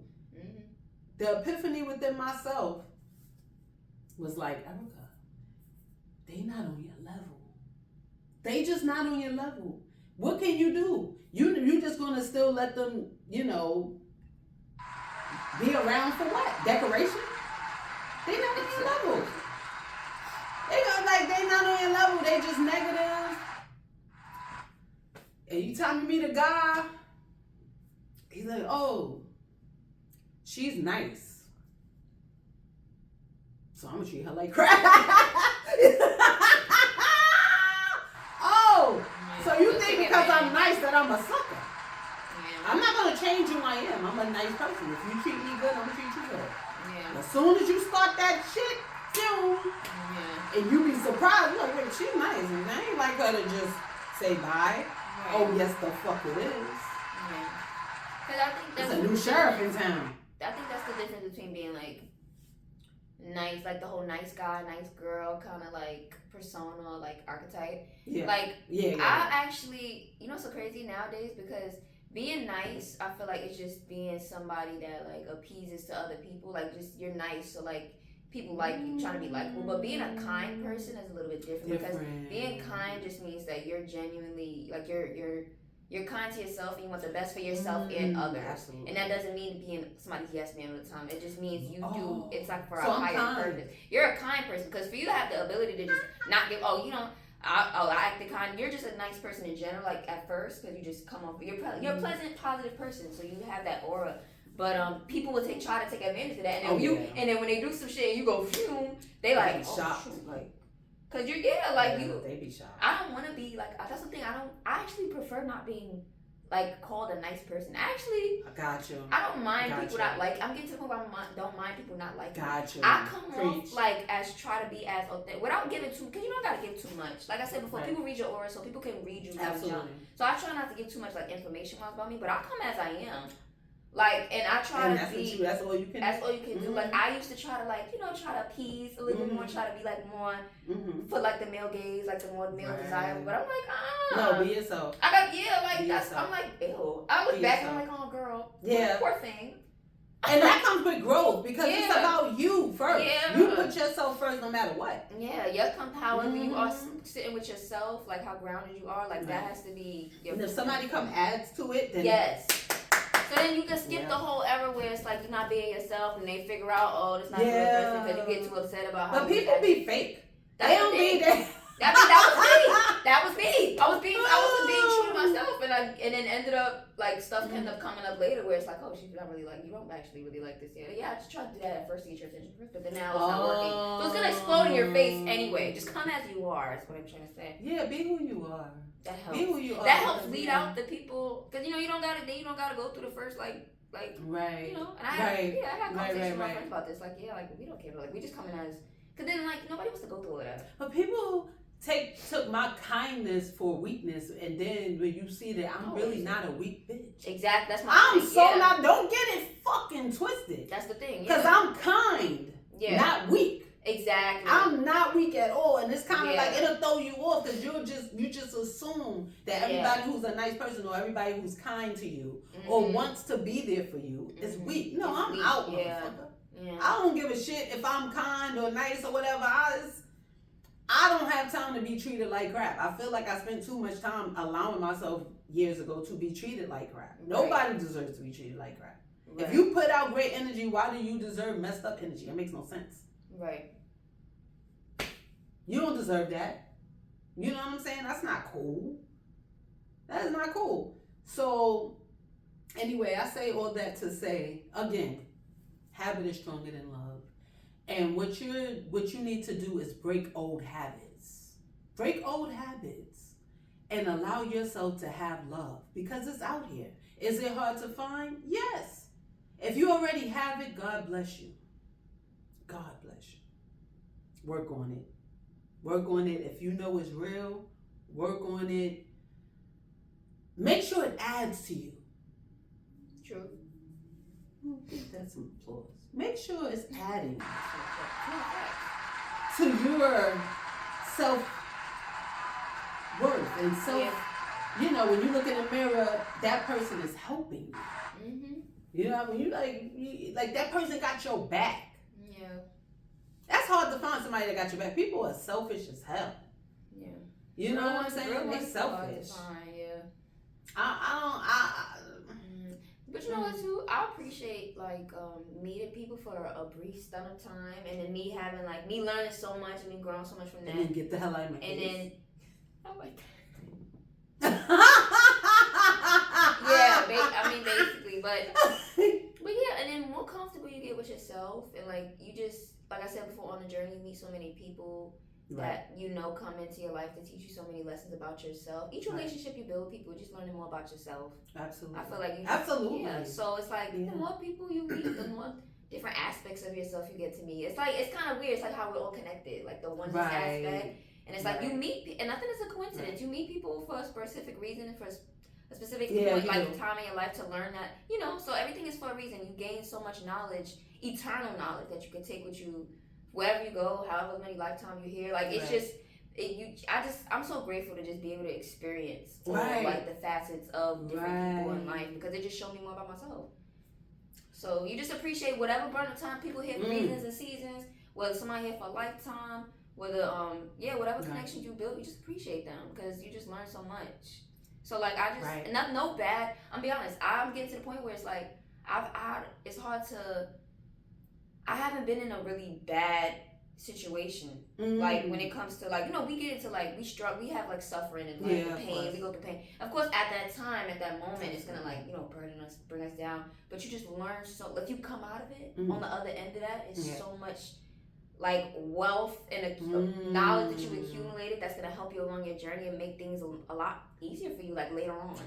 the epiphany within myself was like, Erica, they not on your level. They just not on your level. What can you do? You just gonna still let them, you know, be around for what? Decoration? They not on your level. They not on your level. They just negative. And you time to meet a guy, he's like, oh, she's nice, so I'm gonna treat her like crap. Oh, so you think because I'm nice that I'm a sucker? I'm not gonna change who I am. I'm a nice person. If you treat me good, I'm gonna treat you good. Yeah. As soon as you start that shit, and you be surprised, you're like, wait, she's nice, and I ain't like her to just say bye. Right. Oh yes, the fuck it is. Yeah. Cause I think that's a new sheriff in town. I think that's the difference between being like nice, like the whole nice guy, nice girl kind of like persona, like archetype. Yeah. Like I actually, you know, what's so crazy nowadays because being nice, I feel like it's just being somebody that like appeases to other people. Like just you're nice, so like people like you, trying to be likable. But being a kind person is a little bit different. Because being kind just means that you're genuinely like you're kind to yourself and you want the best for yourself and others. Absolutely. And that doesn't mean being somebody's yes man all the time. It just means you do. It's like for a higher purpose. You're a kind person because for you to have the ability to just not give. Oh, you know. I act the kind. You're just a nice person in general, like at first, because you just come off. You're a pleasant, positive person, so you have that aura. But people will try to take advantage of that, and then and then when they do some shit, and you go, phew, they like shocked, like, cause you're they be shocked. I don't want to be like that's the thing. I actually prefer not being like called a nice person. Actually, I got you. I don't mind people not like. I'm getting to the point where I don't mind people not like. Got you. I come off like as try to be as authentic without giving too. Cause you don't gotta give too much. Like I said before, people read your aura, so people can read you. Absolutely. So I try not to give too much like information about me, but I come as I am. Like, and I try to be. That's all you can. That's all you can do. Like, I used to try to like, try to appease a little bit more, try to be like more for like the male gaze, like the more male desire. But I'm like, no, be yourself. I got like that's. I'm like, ew. I look back and I'm like, oh girl, poor thing. And that comes with growth because it's about you first. Yeah. You put yourself first no matter what. Yeah, however you are sitting with yourself, like how grounded you are, like that has to be. And if somebody adds to it, then yes. So then you can skip the whole era where it's like you're not being yourself and they figure out, oh, that's not a real person because you get too upset about how. But people be fake. They don't be there. That was me. That was me. I was being true to myself, and then ended up like stuff ended up coming up later where it's like, oh, she's not really like you don't actually really like this yet. Yeah, I just tried to do that at first to get your attention first, but then now it's not working. So it's gonna explode in your face anyway. Just come as you are. That's what I'm trying to say. Yeah, be who you are. That helps. Be who you are. That helps weed out the people because you don't gotta go through the first like right. And I had conversations with my friends about this. Like we don't care. Like we just come in as because then like nobody wants to go through all that. But people took my kindness for weakness, and then when you see that I'm really not a weak bitch. Exactly. That's my thing. Not. Don't get it fucking twisted. That's the thing. Because I'm kind. Yeah. Not weak. Exactly. I'm not weak at all, and it's kind of like it'll throw you off because you just assume that everybody who's a nice person or everybody who's kind to you or wants to be there for you is weak. No, I'm weak. Out, motherfucker. Yeah. I don't give a shit if I'm kind or nice or whatever. I don't have time to be treated like crap. I feel like I spent too much time allowing myself years ago to be treated like crap. Right. Nobody deserves to be treated like crap. Right. If you put out great energy, why do you deserve messed up energy? It makes no sense. Right. You don't deserve that. You know what I'm saying? That's not cool. That is not cool. So, anyway, I say all that to say, again, habit is stronger than love. And what you need to do is break old habits. Break old habits. and allow yourself to have love because it's out here. Is it hard to find? Yes. If you already have it, God bless you. God bless you. Work on it. Work on it. If you know it's real, work on it. Make sure it adds to you. True. That's some applause. Make sure it's adding to your self-worth and self. You know, when you look in the mirror, that person is helping you. Mm-hmm. You know, when you like that person got your back. Yeah. That's hard to find somebody that got your back. People are selfish as hell. Yeah. You know what I'm saying? They selfish. Yeah. But you know what too? I appreciate like meeting people for a brief stint of time, and then me having like me learning so much and me growing so much from that. And then get the hell out of my face. And then I like that. Basically, but yeah, and then more comfortable you get with yourself, and like you just like I said before, on the journey you meet so many people that you know come into your life to teach you so many lessons about yourself. Each relationship you build with people, just learning more about yourself. Absolutely. I feel like absolutely. Yeah. So it's like the more people you meet, the more different aspects of yourself you get to meet. It's like it's kind of weird. It's like how we're all connected, like the one aspect. And it's like you meet, and nothing is a coincidence. You meet people for a specific reason, for a specific point, like time in your life to learn that, you know. So everything is for a reason. You gain so much knowledge, eternal knowledge that you can take with you wherever you go, however many lifetimes you're here. Like it's just, I'm so grateful to just be able to experience all like the facets of different people in life because it just showed me more about myself. So you just appreciate whatever burn of time people here for reasons and seasons, whether somebody here for a lifetime. Whether whatever connections you build, you just appreciate them because you just learn so much. So like I just no bad. I'm be honest. I'm getting to the point where it's like it's hard to. I haven't been in a really bad situation. Like when it comes to like we get into like we struggle, we have like suffering and like pain. We go through pain. Of course, at that time, at that moment, it's gonna like burden us, bring us down. But you just learn so like you come out of it on the other end of that. It's so much. Like wealth and knowledge that you've accumulated that's gonna help you along your journey and make things a lot easier for you like later on.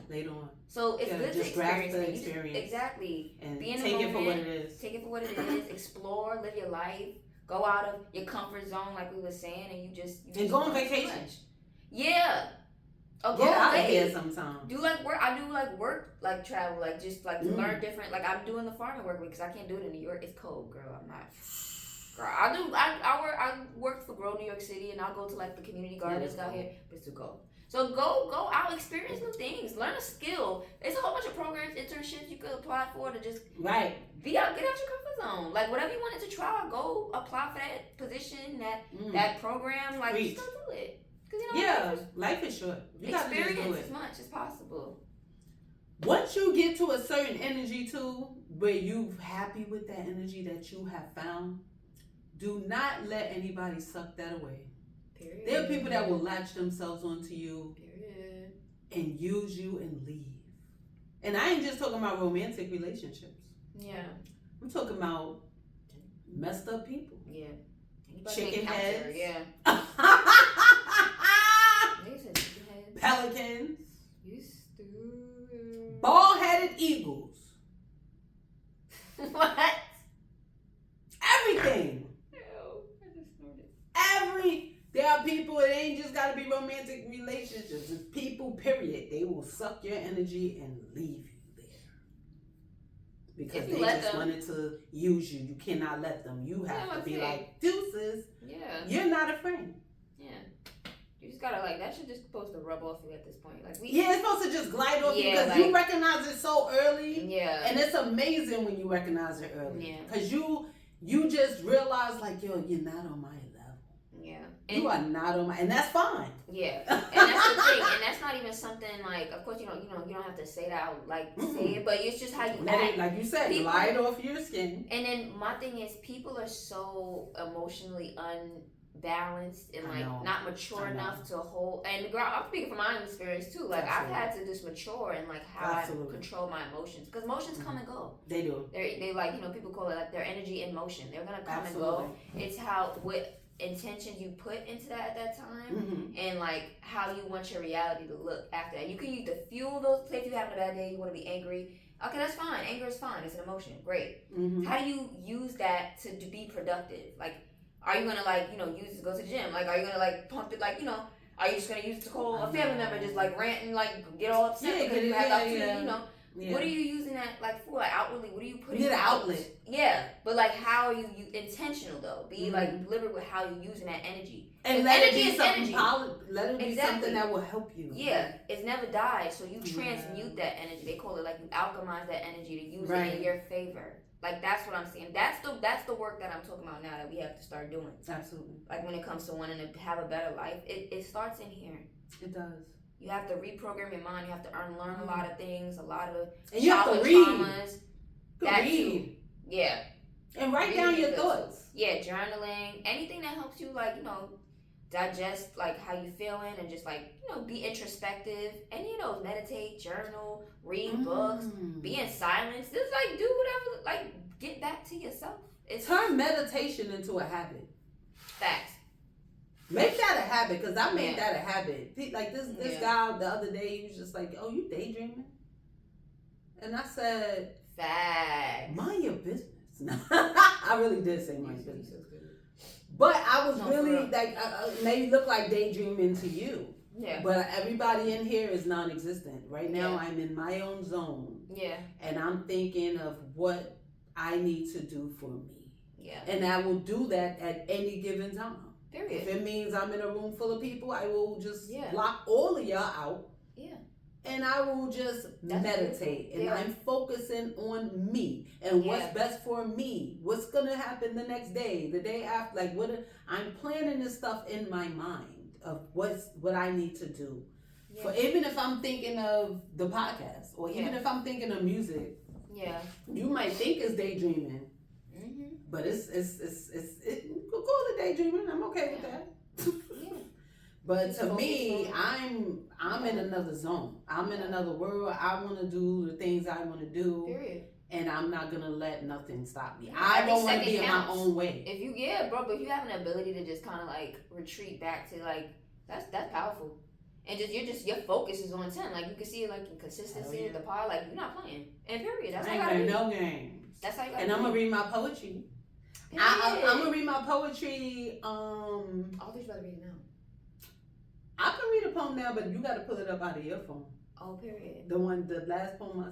So it's good to experience the experience. Exactly. And be in take the it for what it is. Take it for what it is. Explore, live your life, go out of your comfort zone like we were saying, and you just go on vacation. Yeah. Or go out of here sometimes. Do like work. I do like work, like travel, like just like to learn different. Like I'm doing the farming work because I can't do it in New York. It's cold, girl. I'm not. I worked for Grow New York City, and I'll go to like the community gardens out here, but it's too cold. So go out, experience new things, learn a skill. There's a whole bunch of programs, internships you could apply for to just be out, get out your comfort zone. Like whatever you wanted to try, go apply for that position, that program. Like just go do it. Life is short. You experience gotta just do it as much as possible. Once you get to a certain energy too, where you happy with that energy that you have found. Do not let anybody suck that away. Period. There are people that will latch themselves onto you and use you and leave. And I ain't just talking about romantic relationships. Yeah. I'm talking about messed up people. Yeah. Chicken heads. Yeah. Pelicans. You stupid. Bald-headed eagles. What? Everything. There are people, it ain't just gotta be romantic relationships. It's people, period. They will suck your energy and leave you there. Because they just wanted to use you. You cannot let them. You have to be like, deuces. Yeah. You're not a friend. Yeah. You just gotta that shit just supposed to rub off you at this point. Like it's supposed to just glide off you because you recognize it so early. Yeah. And it's amazing when you recognize it early. Yeah. Because you just realize you're not on my level. Yeah. And you are not on my, and that's fine. Yeah. And that's the thing. And that's not even something of course, you don't have to say that out, say it, but it's just how you act. Like you said, glide off your skin. And then my thing is, people are so emotionally unbalanced and not mature enough to hold. And girl, I'm speaking from my own experience too. I've had to just mature and how I control my emotions because emotions come and go. They do. They people call it their energy in motion. They're gonna come and go. It's how intentions you put into that at that time, and like how you want your reality to look after that. You can use to fuel those. Say if you having a bad day, you want to be angry. Okay, that's fine. Anger is fine. It's an emotion. Great. How do you use that to be productive? Like, are you gonna like use it to go to the gym? Like, are you gonna like pump it? Like, are you just gonna use it to call a family member, just like rant and like get all upset because you have the opportunity? Yeah. What are you using that like for? Like outwardly, what are you putting? Get an outlet. Yeah, but like how are you intentional though? Be like deliberate with how you're using that energy. And let energy it be something. Let it be something that will help you. Yeah, it's never died. So you transmute that energy. They call it like you alchemize that energy to use it in your favor. Like that's what I'm saying. That's the work that I'm talking about now that we have to start doing. Absolutely. Like when it comes to wanting to have a better life, it starts in here. It does. You have to reprogram your mind. You have to learn a lot of things, a lot of and you have to read. Traumas. That too. Yeah. And write down your thoughts. Yeah, journaling, anything that helps you like, digest like how you feeling and just like, be introspective. Any of those, meditate, journal, read books, be in silence. Just like do whatever, like get back to yourself. Turn meditation into a habit. Facts. Make that a habit, because I made that a habit. Like this guy the other day, he was just like, "Oh, you daydreaming?" And I said, "Facts. Mind your business." I really did say mind your business. But I was really like, maybe look like daydreaming to you. Yeah. But everybody in here is non-existent. Right now, I'm in my own zone. Yeah. And I'm thinking of what I need to do for me. Yeah. And I will do that at any given time. Period. If it means I'm in a room full of people, I will just block all of y'all out. Yeah. And I will just meditate. And I'm focusing on me and what's best for me. What's gonna happen the next day, the day after. Like I'm planning this stuff in my mind of what I need to do. Yeah. For even if I'm thinking of the podcast, or even if I'm thinking of music. Yeah. You might think it's daydreaming. But it's call it daydreaming. I'm okay with that. Yeah. But to me, I'm in another zone. I'm in another world. I want to do the things I want to do. Period. And I'm not gonna let nothing stop me. I don't want to be in my own way. If you but if you have an ability to just kind of like retreat back to like that's powerful. And your focus is on 10. Like you can see it like in consistency with the pod. Like you're not playing. And period. That's how you gotta be. No games. That's how you gotta be. And I'm gonna read my poetry. I'm gonna read my poetry. I thought you about to read it now. I can read a poem now, but you gotta pull it up out of your phone. Oh, period. The last poem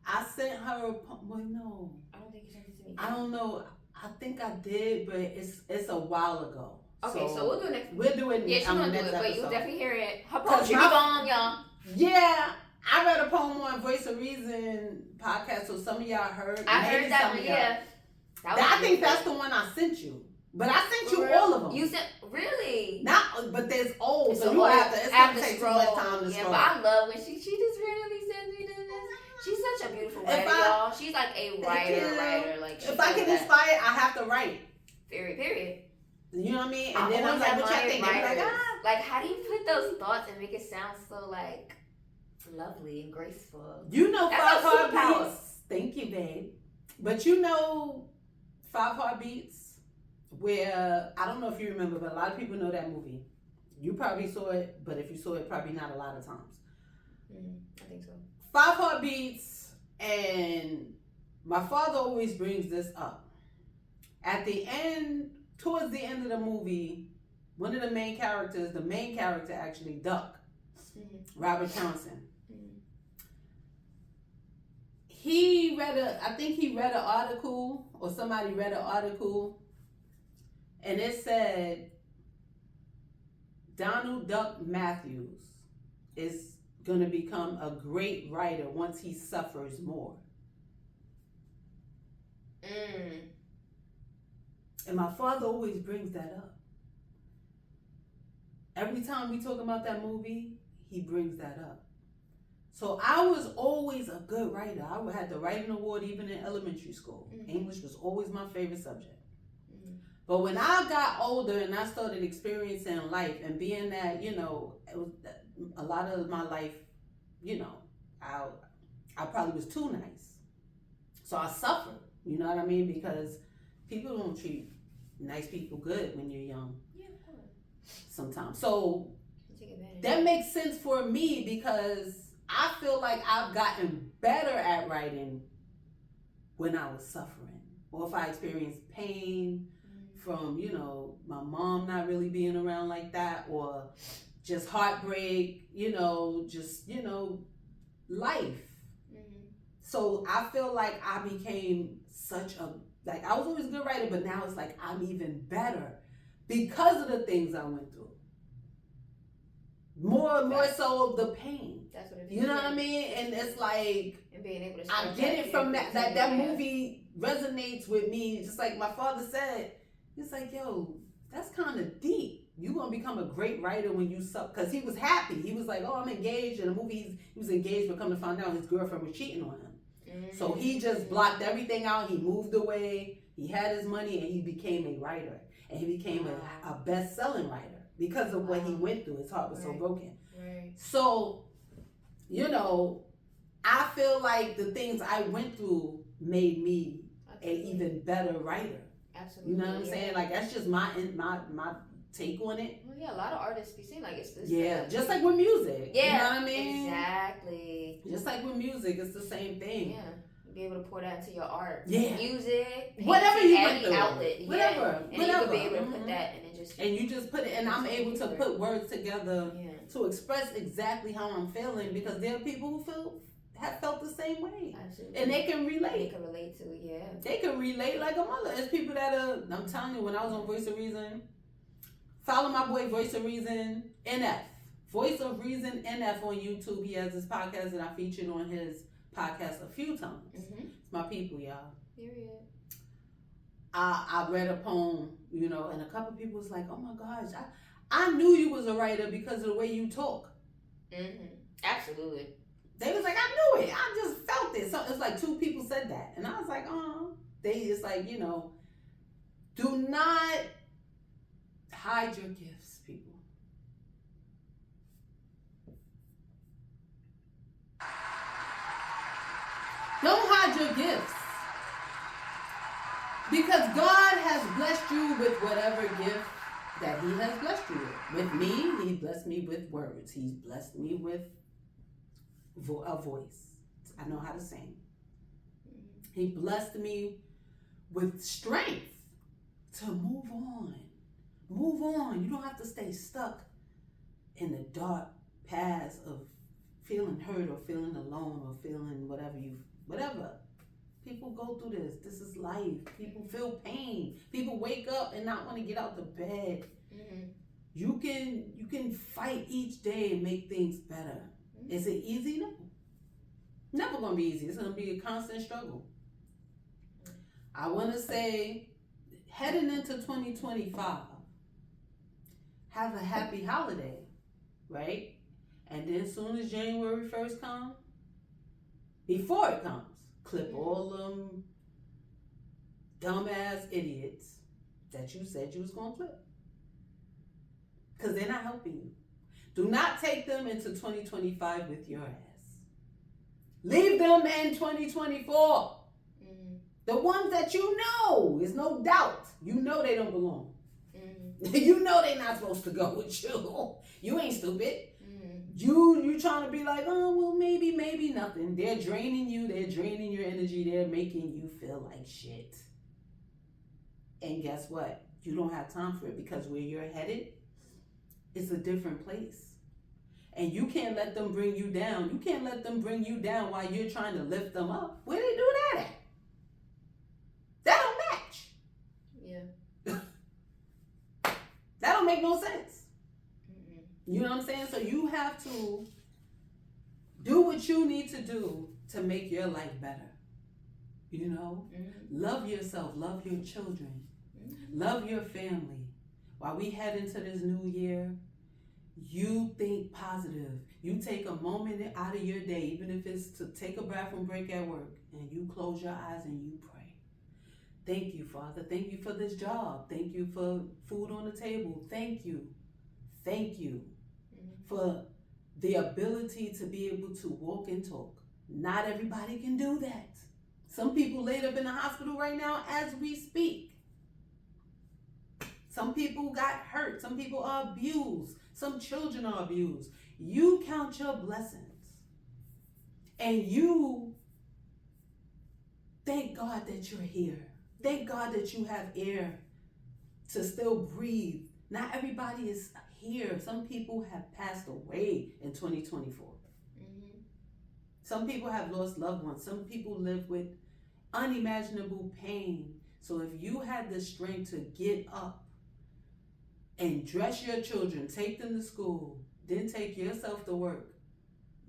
I sent her a poem. Well, no. I don't think you sent it to me. I don't know. I think I did, but it's a while ago. Okay, so we'll do it next. We'll do it. Yeah, she's gonna do it, but you'll definitely hear it. Her poetry be bomb, y'all. Yeah. I read a poem on Voice of Reason podcast, so some of y'all heard. I heard that one, yeah. I think that's the one I sent you. But I sent you all of them. You sent, really? But there's old, so you have to, it's going to take too much time to scroll. Yeah, but I love when she just randomly sends me this. She's such a beautiful writer, y'all. She's like a writer. Like, if I get inspired, I have to write. Period. You know what I mean? And then I'm like, what y'all think? Like, how do you put those thoughts and make it sound so, like, lovely and graceful? You know, 5 Heartbeats. Thank you, babe. But you know 5 Heartbeats, where, I don't know if you remember, but a lot of people know that movie. You probably saw it, but if you saw it, probably not a lot of times. I think so. 5 Heartbeats, and my father always brings this up. At the end, towards the end of the movie, one of the main character actually, Duck, Robert Townsend. I think he read an article, or somebody read an article, and it said Donald Duck Matthews is going to become a great writer once he suffers more. And my father always brings that up. Every time we talk about that movie, he brings that up. So I was always a good writer. I had the writing award even in elementary school. English was always my favorite subject. But when I got older and I started experiencing life and being that, it was a lot of my life, I probably was too nice. So I suffered, you know what I mean? Because people don't treat Nice people good when you're young. Yeah, of course. Sometimes. So Take advantage. that makes sense for me because I feel like I've gotten better at writing when I was suffering. Or if I experienced pain from, you know, my mom not really being around like that, or just heartbreak, you know, just, you know, life. So I feel like I became such a, like, I was always a good writer, but now it's like I'm even better because of the things I went through. More so the pain. That's what it is. You know what I mean? And it's like, and being able to I get it from that movie resonates with me. Just like my father said, it's like, yo, that's kind of deep. You're going to become a great writer when you suck. Because he was happy. He was like, oh, I'm engaged. In the movie, he was engaged, but come to find out his girlfriend was cheating on him. So he just blocked everything out. He moved away. He had his money, and he became a writer. And he became a best-selling writer because of what he went through. His heart was so broken. Right. So, you know, I feel like the things I went through made me an even better writer. Absolutely. You know what I'm saying? Like, that's just my take on it. Well, yeah, a lot of artists be saying like it's this. Yeah, just like with music. Yeah, you know what I mean? Exactly. Just like with music, it's the same thing. Yeah, you be able to pour that into your art. Yeah, music, whatever you went any through, outlet. whatever, and whatever. you could be able to put that, and it just you just put it, and I'm able to put words together to express exactly how I'm feeling because there are people who have felt the same way. Absolutely. And they can relate. They can relate to it, yeah. They can relate like a mother. There's people that are, I'm telling you, when I was on Voice of Reason, follow my boy Voice of Reason NF. Voice of Reason NF on YouTube. He has this podcast that I featured on his podcast a few times. It's my people, y'all. Period. I read a poem, you know, and a couple people was like, oh my gosh, I knew you was a writer because of the way you talk. Absolutely. They was like, I knew it. I just felt it. So it's like 2 people said that. And I was like, oh. They just like, you know, do not hide your gifts, people. Don't hide your gifts. Because God has blessed you with whatever gift that he has blessed you with. With me, he blessed me with words. He's blessed me with a voice. I know how to sing. He blessed me with strength to move on. Move on. You don't have to stay stuck in the dark paths of feeling hurt or feeling alone or feeling whatever. People go through this. This is life. People feel pain. People wake up and not want to get out the bed. You can fight each day and make things better. Is it easy? No. Never gonna be easy. It's gonna be a constant struggle. I wanna say, heading into 2025, have a happy holiday, right? And then as soon as January 1st comes, before it comes, clip all them dumbass idiots that you said you was gonna clip. Because they're not helping you. Do not take them into 2025 with your ass. Leave them in 2024. The ones that you know, there's no doubt, you know they don't belong. You know they're not supposed to go with you. You ain't stupid. You trying to be like, oh, well, maybe nothing. They're draining you. They're draining your energy. They're making you feel like shit. And guess what? You don't have time for it because where you're headed, it's a different place. And you can't let them bring you down. You can't let them bring you down while you're trying to lift them up. Where they do that at? That don't match. Yeah. That don't make no sense. You know what I'm saying? So you have to do what you need to do to make your life better. You know? Love yourself. Love your children. Love your family. While we head into this new year, you think positive. You take a moment out of your day, even if it's to take a bathroom break at work, and you close your eyes and you pray. Thank you, Father. Thank you for this job. Thank you for food on the table. Thank you. Thank you for the ability to be able to walk and talk. Not everybody can do that. Some people laid up in the hospital right now as we speak. Some people got hurt. Some people are abused. Some children are abused. You count your blessings. And you thank God that you're here. Thank God that you have air to still breathe. Not everybody is here. Some people have passed away in 2024. Mm-hmm. Some people have lost loved ones. Some people live with unimaginable pain. So if you had the strength to get up and dress your children, take them to school, then take yourself to work,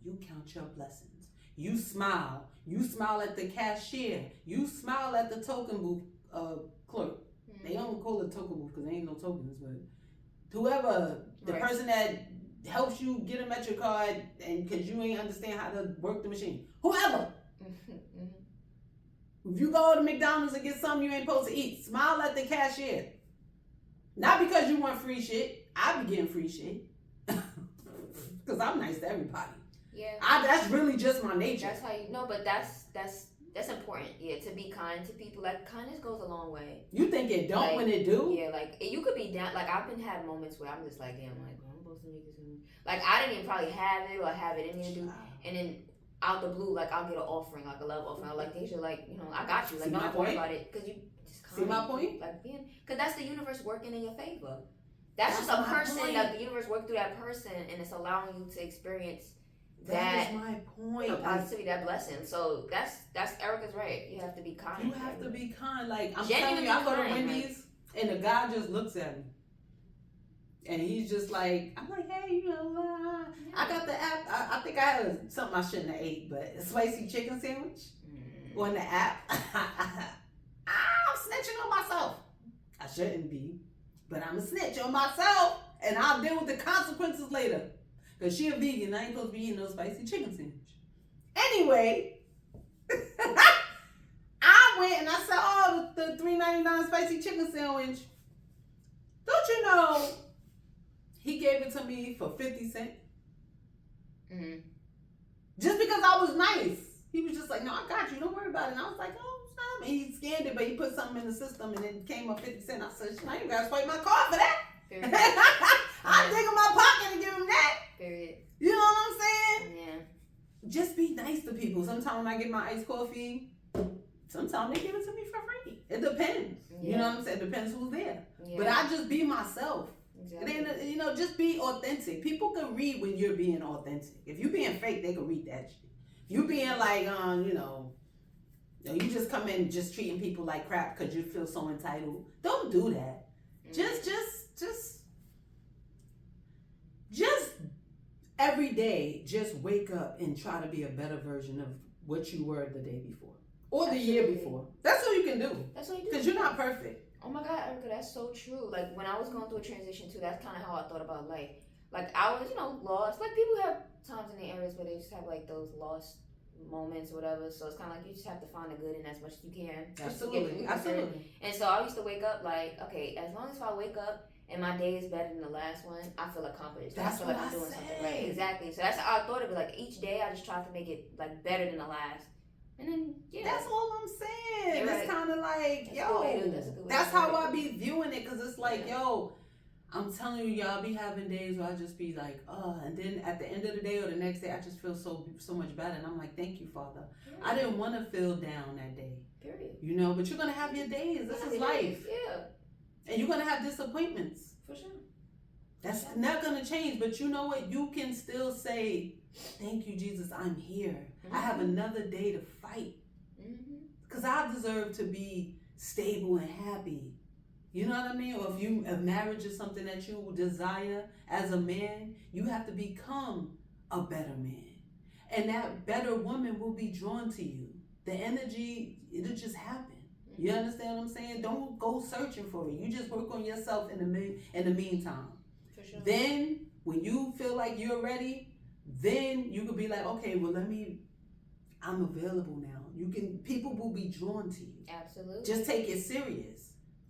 you count your blessings. You smile. You smile at the cashier. You smile at the token booth clerk. Mm-hmm. They don't call it token booth because there ain't no tokens, but whoever, the person that helps you get them at your card and because you ain't understand how to work the machine. Whoever. Mm-hmm. If you go to McDonald's and get something you ain't supposed to eat, smile at the cashier. Not because you want free shit. I be getting free shit. Because I'm nice to everybody. Yeah. That's really just my nature. That's how you know, but that's important. Yeah, to be kind to people. Like, kindness goes a long way. You think it don't when it do? Yeah, like, you could be down. Like, I've been having moments where I'm just like, damn, like, I'm supposed to make this movie. Like, I didn't even probably have it or have it in me to do. And then out the blue, like, I'll get an offering, like a love offering. I'm like, Daija, like, you know, I got you. Like, don't worry about it. Because you just kind see my point? Like, because that's the universe working in your favor. That's just a person that the universe worked through that person, and it's allowing you to experience that is my point. The positivity, that blessing. So that's Erica's right. You have to be kind. You have to be kind. Like, I'm telling you, I go to Wendy's and the guy just looks at me. And he's just like, I'm like, hey, you know, I got the app. I think I had something I shouldn't have ate, but a spicy chicken sandwich on the app. I'm snitching on myself. I shouldn't be, but I'm a snitch on myself, and I'll deal with the consequences later. Because she a vegan, I ain't supposed to be eating no spicy chicken sandwich. Anyway, I went and I said, oh, the $3.99 spicy chicken sandwich. Don't you know, he gave it to me for 50 cents. Mm-hmm. Just because I was nice. He was just like, no, I got you. Don't worry about it. And I was like, oh, stop. And he scanned it, but he put something in the system and it came up 50 cents. I said, now you got to swipe my card for that. I dig in my pocket and give him that. Period. You know what I'm saying? Yeah. Just be nice to people. Sometimes when I get my iced coffee, sometimes they give it to me for free. It depends. Yeah. You know what I'm saying? It depends who's there. Yeah. But I just be myself. Exactly. And then, you know, just be authentic. People can read when you're being authentic. If you're being fake, they can read that shit. You being like, you know, you just come in just treating people like crap because you feel so entitled. Don't do that. Mm-hmm. Just every day, just wake up and try to be a better version of what you were the day before or the year before. That's all you can do. That's what you do. Because you're not perfect. Oh my God, Erica, that's so true. Like, when I was going through a transition too, that's kind of how I thought about life. Like, I was, you know, lost. Like, people have times in their areas where they just have like those lost moments or whatever. So it's kind of like you just have to find the good in as much as you can. Absolutely. Absolutely. And so I used to wake up like, okay, as long as I wake up and my day is better than the last one, I feel accomplished. That's I feel what like I'm doing something right. Exactly. So that's how I thought of it. Like, each day I just try to make it like better than the last. And then, yeah. That's all I'm saying. You're it's kind of like, that's that's how I be viewing it. Because it's like, yo, I'm telling you, y'all be having days where I just be like, and then at the end of the day or the next day, I just feel so much better. And I'm like, thank you, Father. Period. I didn't want to feel down that day. Period. You know, but you're going to have your days. This is life. Yeah. And you're going to have disappointments. For sure. That's not going to change. But you know what? You can still say, thank you, Jesus, I'm here. Mm-hmm. I have another day to fight. Because I deserve to be stable and happy. You know what I mean? Or if marriage is something that you desire as a man, you have to become a better man. And that better woman will be drawn to you. The energy, it'll just happen. You understand what I'm saying? Don't go searching for it. You just work on yourself in the meantime. For sure. Then, when you feel like you're ready, then you could be like, okay, well, I'm available now. People will be drawn to you. Absolutely. Just take it serious.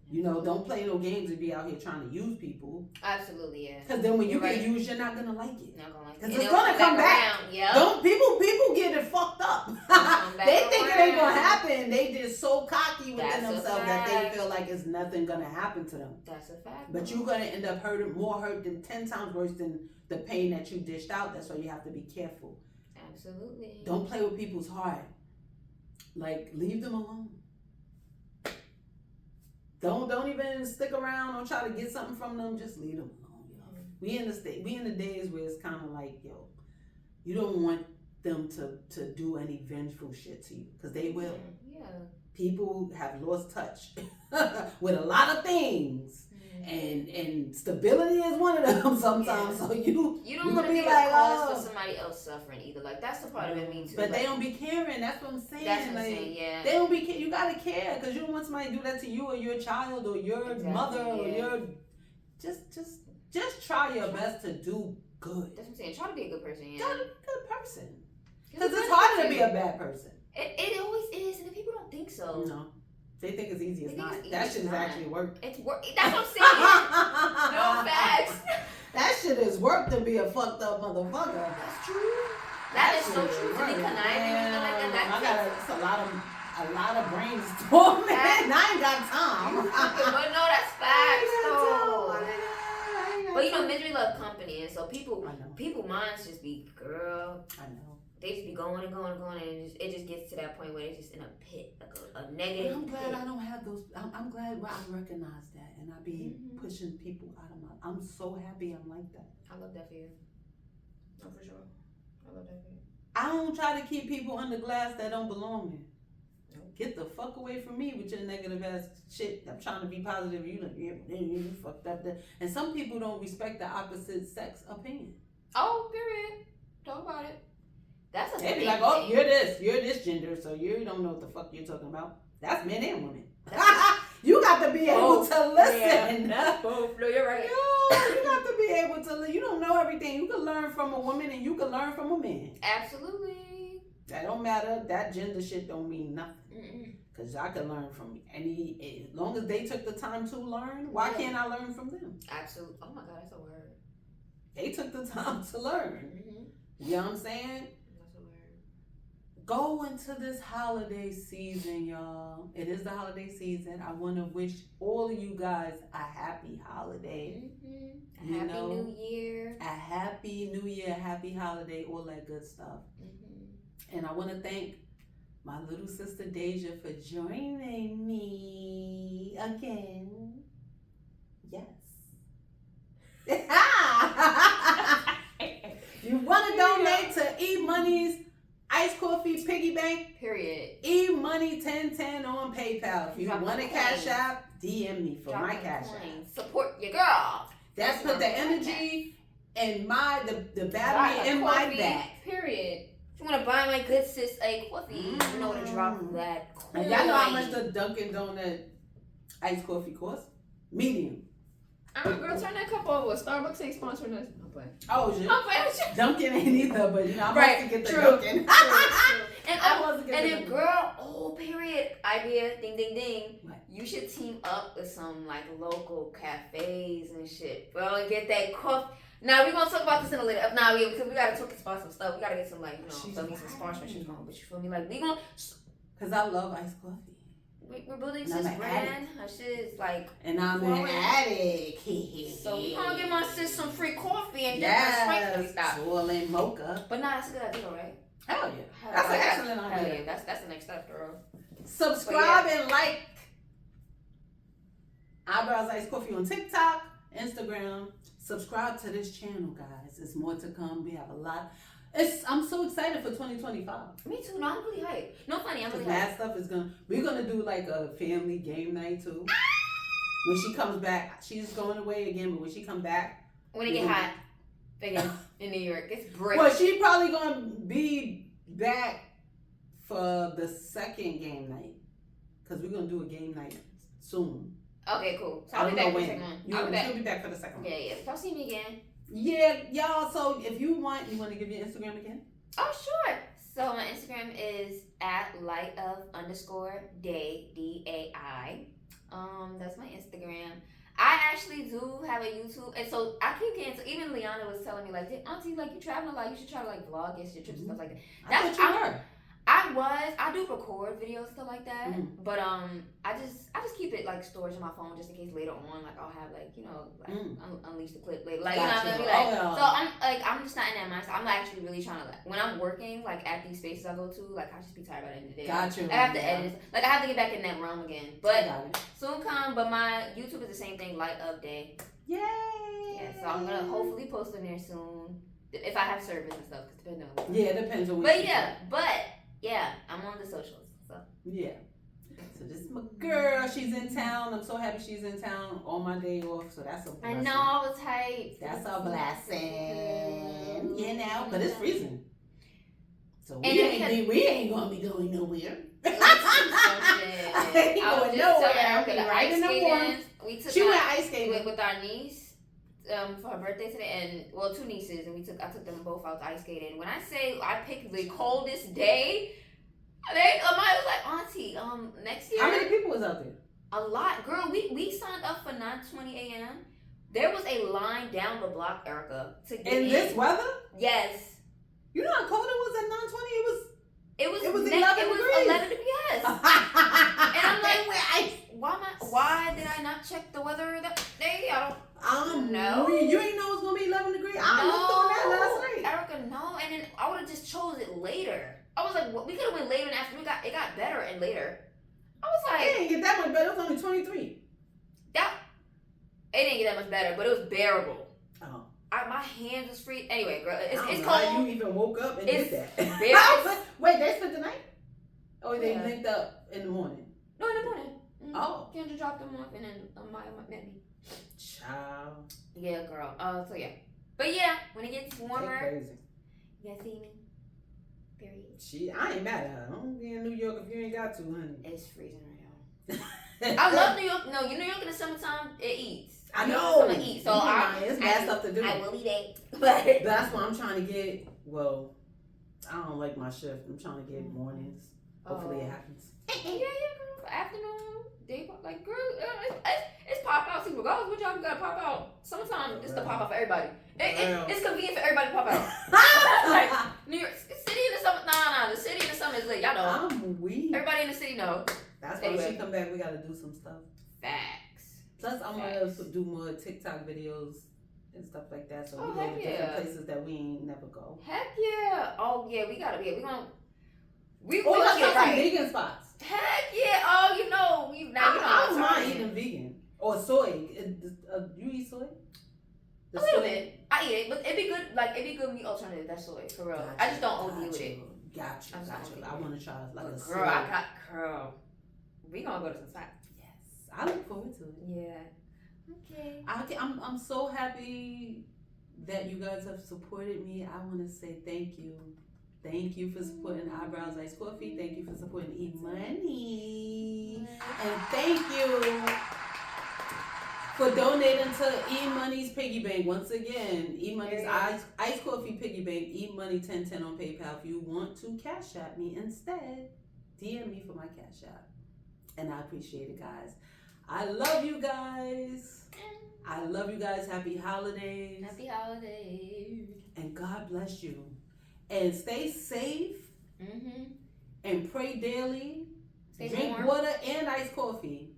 You know, don't play no games and be out here trying to use people. Absolutely, yeah. Because then when you get used, you're not gonna like it. Not gonna like it. Because it's gonna come back. Yep. Don't people get it fucked up. They think it ain't gonna happen. They just so cocky within themselves that they feel like it's nothing gonna happen to them. That's a fact. But you're gonna end up more hurt than 10 times worse than the pain that you dished out. That's why you have to be careful. Absolutely. Don't play with people's heart. Like, leave them alone. Don't even stick around or try to get something from them. Just leave them alone, yo. We in the days where it's kind of like, yo, you don't want them to do any vengeful shit to you, because they will. Yeah. People have lost touch with a lot of things. And stability is one of them sometimes. Yeah. So you don't want to be like, cause for somebody else suffering either. Like, that's the part of it, me too. But like, they don't be caring. That's what I'm saying. That's what I'm saying. Yeah. They don't be. You gotta care, because you don't want somebody to do that to you or your child or your mother or your. Just try your best to do good. That's what I'm saying. Try to be a good person. Yeah. Try to be a good person. Because it's harder to be a bad person. It always is, and the people don't think so. No. They think it's easy. It's not. That shit is actually work. It's work. That's what I'm saying. No facts. That shit is work to be a fucked up motherfucker. That's true. That is so true. To be conniving and stuff like that. It's a lot of brainstorming. I ain't got time. But no, that's facts. But you know, misery love company, and so people minds just be, girl. I know. They just be going and going and going, and it just gets to that point where it's just in a pit, like a negative. I'm glad I don't have those. I'm glad I recognize that, and I be pushing people out of my. I'm so happy I'm like that. I love that for you. Oh, for sure. I love that for you. I don't try to keep people under glass that don't belong there. Nope. Get the fuck away from me with your negative ass shit. I'm trying to be positive. You fucked up. And some people don't respect the opposite sex opinion. Oh, period. Talk about it. That's a they be like, oh, you're this gender, so you don't know what the fuck you're talking about. That's men and women. You got to be able to listen. Yeah. Both. No, you're right. Yo, you got to be able to listen. You don't know everything. You can learn from a woman and you can learn from a man. Absolutely. That don't matter. That gender shit don't mean nothing. Because I can learn from any, as long as they took the time to learn, why can't I learn from them? Absolutely. Oh my God, that's a word. They took the time to learn. You know what I'm saying? Go into this holiday season, y'all. It is the holiday season. I want to wish all of you guys a happy holiday. A happy new year. A happy new year, happy holiday, all that good stuff. And I want to thank my little sister Daija for joining me again. Yes. You want to donate to E-Money's Ice Coffee Piggy Bank? Period. E-Money 1010 on PayPal. If you want to cash out, DM me for my cash out. Support your girl. That's put the energy and the battery in my back. Period. If you want to buy my good sis a coffee, you know to drop that coin. And y'all know how much the Dunkin' Donut iced coffee costs? Medium. Girl, turn that cup over. Starbucks ain't sponsoring us. I'm playing. Oh, shit. I'm playing. Dunkin' ain't either, but you know, I'm right. supposed to get the True. Dunkin'. And then, girl, period, idea, ding, ding, ding. What? You should team up with some, like, local cafes and shit, bro, and get that coffee. Now, we're going to talk about this in a little. Because we got to talk about some stuff. We got to get some, like, some sponsorships going. But you feel me? Like, we going to. Because I love iced coffee. We're building sis brand. Her shit is like. And I'm an addict. So we gonna give my sis some free coffee and yes, swirl and mocha. But nah, that's a good idea, right? Hell yeah. That's an excellent idea. Yeah, that's the next step, girl. Subscribe and like Eyebrows Iced Coffee on TikTok, Instagram. Subscribe to this channel, guys. There's more to come. We have a lot. I'm so excited for 2025. Me too. No, I'm really hyped. No, funny. I'm really hyped. That stuff is we're gonna do like a family game night too. When she comes back, she's going away again. But when she come back, when it get hot again in New York, it's brick. Well, she probably gonna be back for the second game night because we're gonna do a game night soon. Okay, cool. So I'll be back for the second one. She'll be back for the second one. Yeah. Y'all see me again. Yeah, y'all. So if you want to give your Instagram again? Oh, sure. So my Instagram is @light_of_day, DAI. That's my Instagram. I actually do have a YouTube, and so I keep getting to, even Liana was telling me, like, Auntie, like, you traveling a lot, you should try to, like, vlog your trips and stuff like that. I do record videos and stuff like that, but I just keep it like storage in my phone just in case later on, like I'll have like unleash the clip later, like you know what I mean, like so I'm just not in that mindset. I'm actually really trying to like when I'm working like at these spaces I go to, like I just be tired by the end of the day. I have to edit, like I have to get back in that realm again, but soon come. But my YouTube is the same thing, light of day. Yay! Yeah, so I'm gonna hopefully post in there soon if I have service and stuff. Cause depending on it depends on. Yeah, I'm on the socials. So yeah. So this is my girl. She's in town. I'm so happy she's in town on my day off. So that's a blessing. I know, I was hyped. That's a blessing. You know, but it's freezing. So we ain't gonna be going nowhere. I ain't going nowhere. Right in the morning. She went ice skating with our niece. For her birthday today, and 2 nieces, and I took them both out to ice skating. When I say I picked the coldest day, Amaya was like, Auntie, next year. How many people was out there? A lot, girl. We signed up for 9:20 a.m. There was a line down the block, Erica, to get in. This weather? Yes. You know how cold it was at 9:20? It was 11 degrees. 11 degrees. Yes. And I'm like, why did I not check the weather that day? I don't know. You ain't know it was gonna be 11 degrees. I looked on that last night. Erica, no. And then I would have just chose it later. I was like, we could have went later and after it got better and later. I was like, it didn't get that much better. It was only 23. It didn't get that much better, but it was bearable. Oh. My hands was free. Anyway, girl, it's cold. How you even woke up and did that? Wait, they spent the night? Oh, they linked up in the morning. No, in the morning. Mm-hmm. Oh. Kendra dropped them off and then Maya met me. Child. Yeah, girl. So yeah. But yeah, when it gets warmer. Crazy. You guys see me? Period. I ain't mad at her. Don't be in New York if you ain't got to, honey. It's freezing right now. I love New York. No, New York in the summertime, it eats. I know. Eat, so it's bad stuff to do. I will eat it. But that's why I'm trying to get, I don't like my shift. I'm trying to get mornings. Hopefully it happens. Yeah, girl. Afternoon, day, like, girl, it's pop out. See, regardless what job you gotta pop out. Sometimes it's the pop out for everybody. It's convenient for everybody to pop out. Like, New York City in the summer, nah, the city in the summer is lit. Y'all know. I'm weak. Everybody in the city know. That's why when she come back, we gotta do some stuff. Facts. Plus, I'm gonna do more TikTok videos and stuff like that. So we go to different places that we ain't never go. Heck yeah! Oh yeah, we gotta be. We gonna get some vegan spots. Heck yeah! Oh, you know. I don't mind eating vegan or soy. You eat soy? A little bit. I eat it, but it'd be good. Like it'd be good meat alternative. That's soy for real. Gotcha, I just don't OD with it. Gotcha. I want to try like a soy. Girl. We gonna go to some spots. Yes, I look forward to it. Yeah. Okay. I'm so happy that you guys have supported me. I want to say thank you. Thank you for supporting Eyebrows Iced Coffee. Thank you for supporting E-Money. And thank you for donating to E-Money's Piggy Bank. Once again, E-Money's Iced Coffee Piggy Bank, E-Money 1010 on PayPal. If you want to Cash App me instead, DM me for my Cash App. And I appreciate it, guys. I love you guys. I love you guys. Happy holidays. Happy holidays. And God bless you. And stay safe. Mm-hmm. And pray daily. Drink warm. water and iced coffee.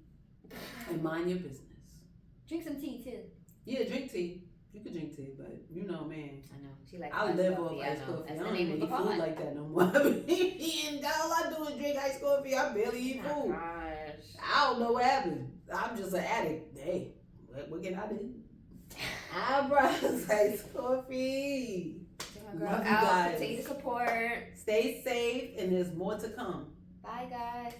And mind your business. Drink some tea too. Yeah, drink tea. You could drink tea, but you know, man. I know. She likes I live off iced coffee. I don't even eat food like that no more. And all I do is drink iced coffee. I barely eat food. Gosh. I don't know what happened. I'm just an addict. Hey, what can I do? Eyebrows iced coffee. Love you guys. Continue to support. Stay safe, and there's more to come. Bye, guys.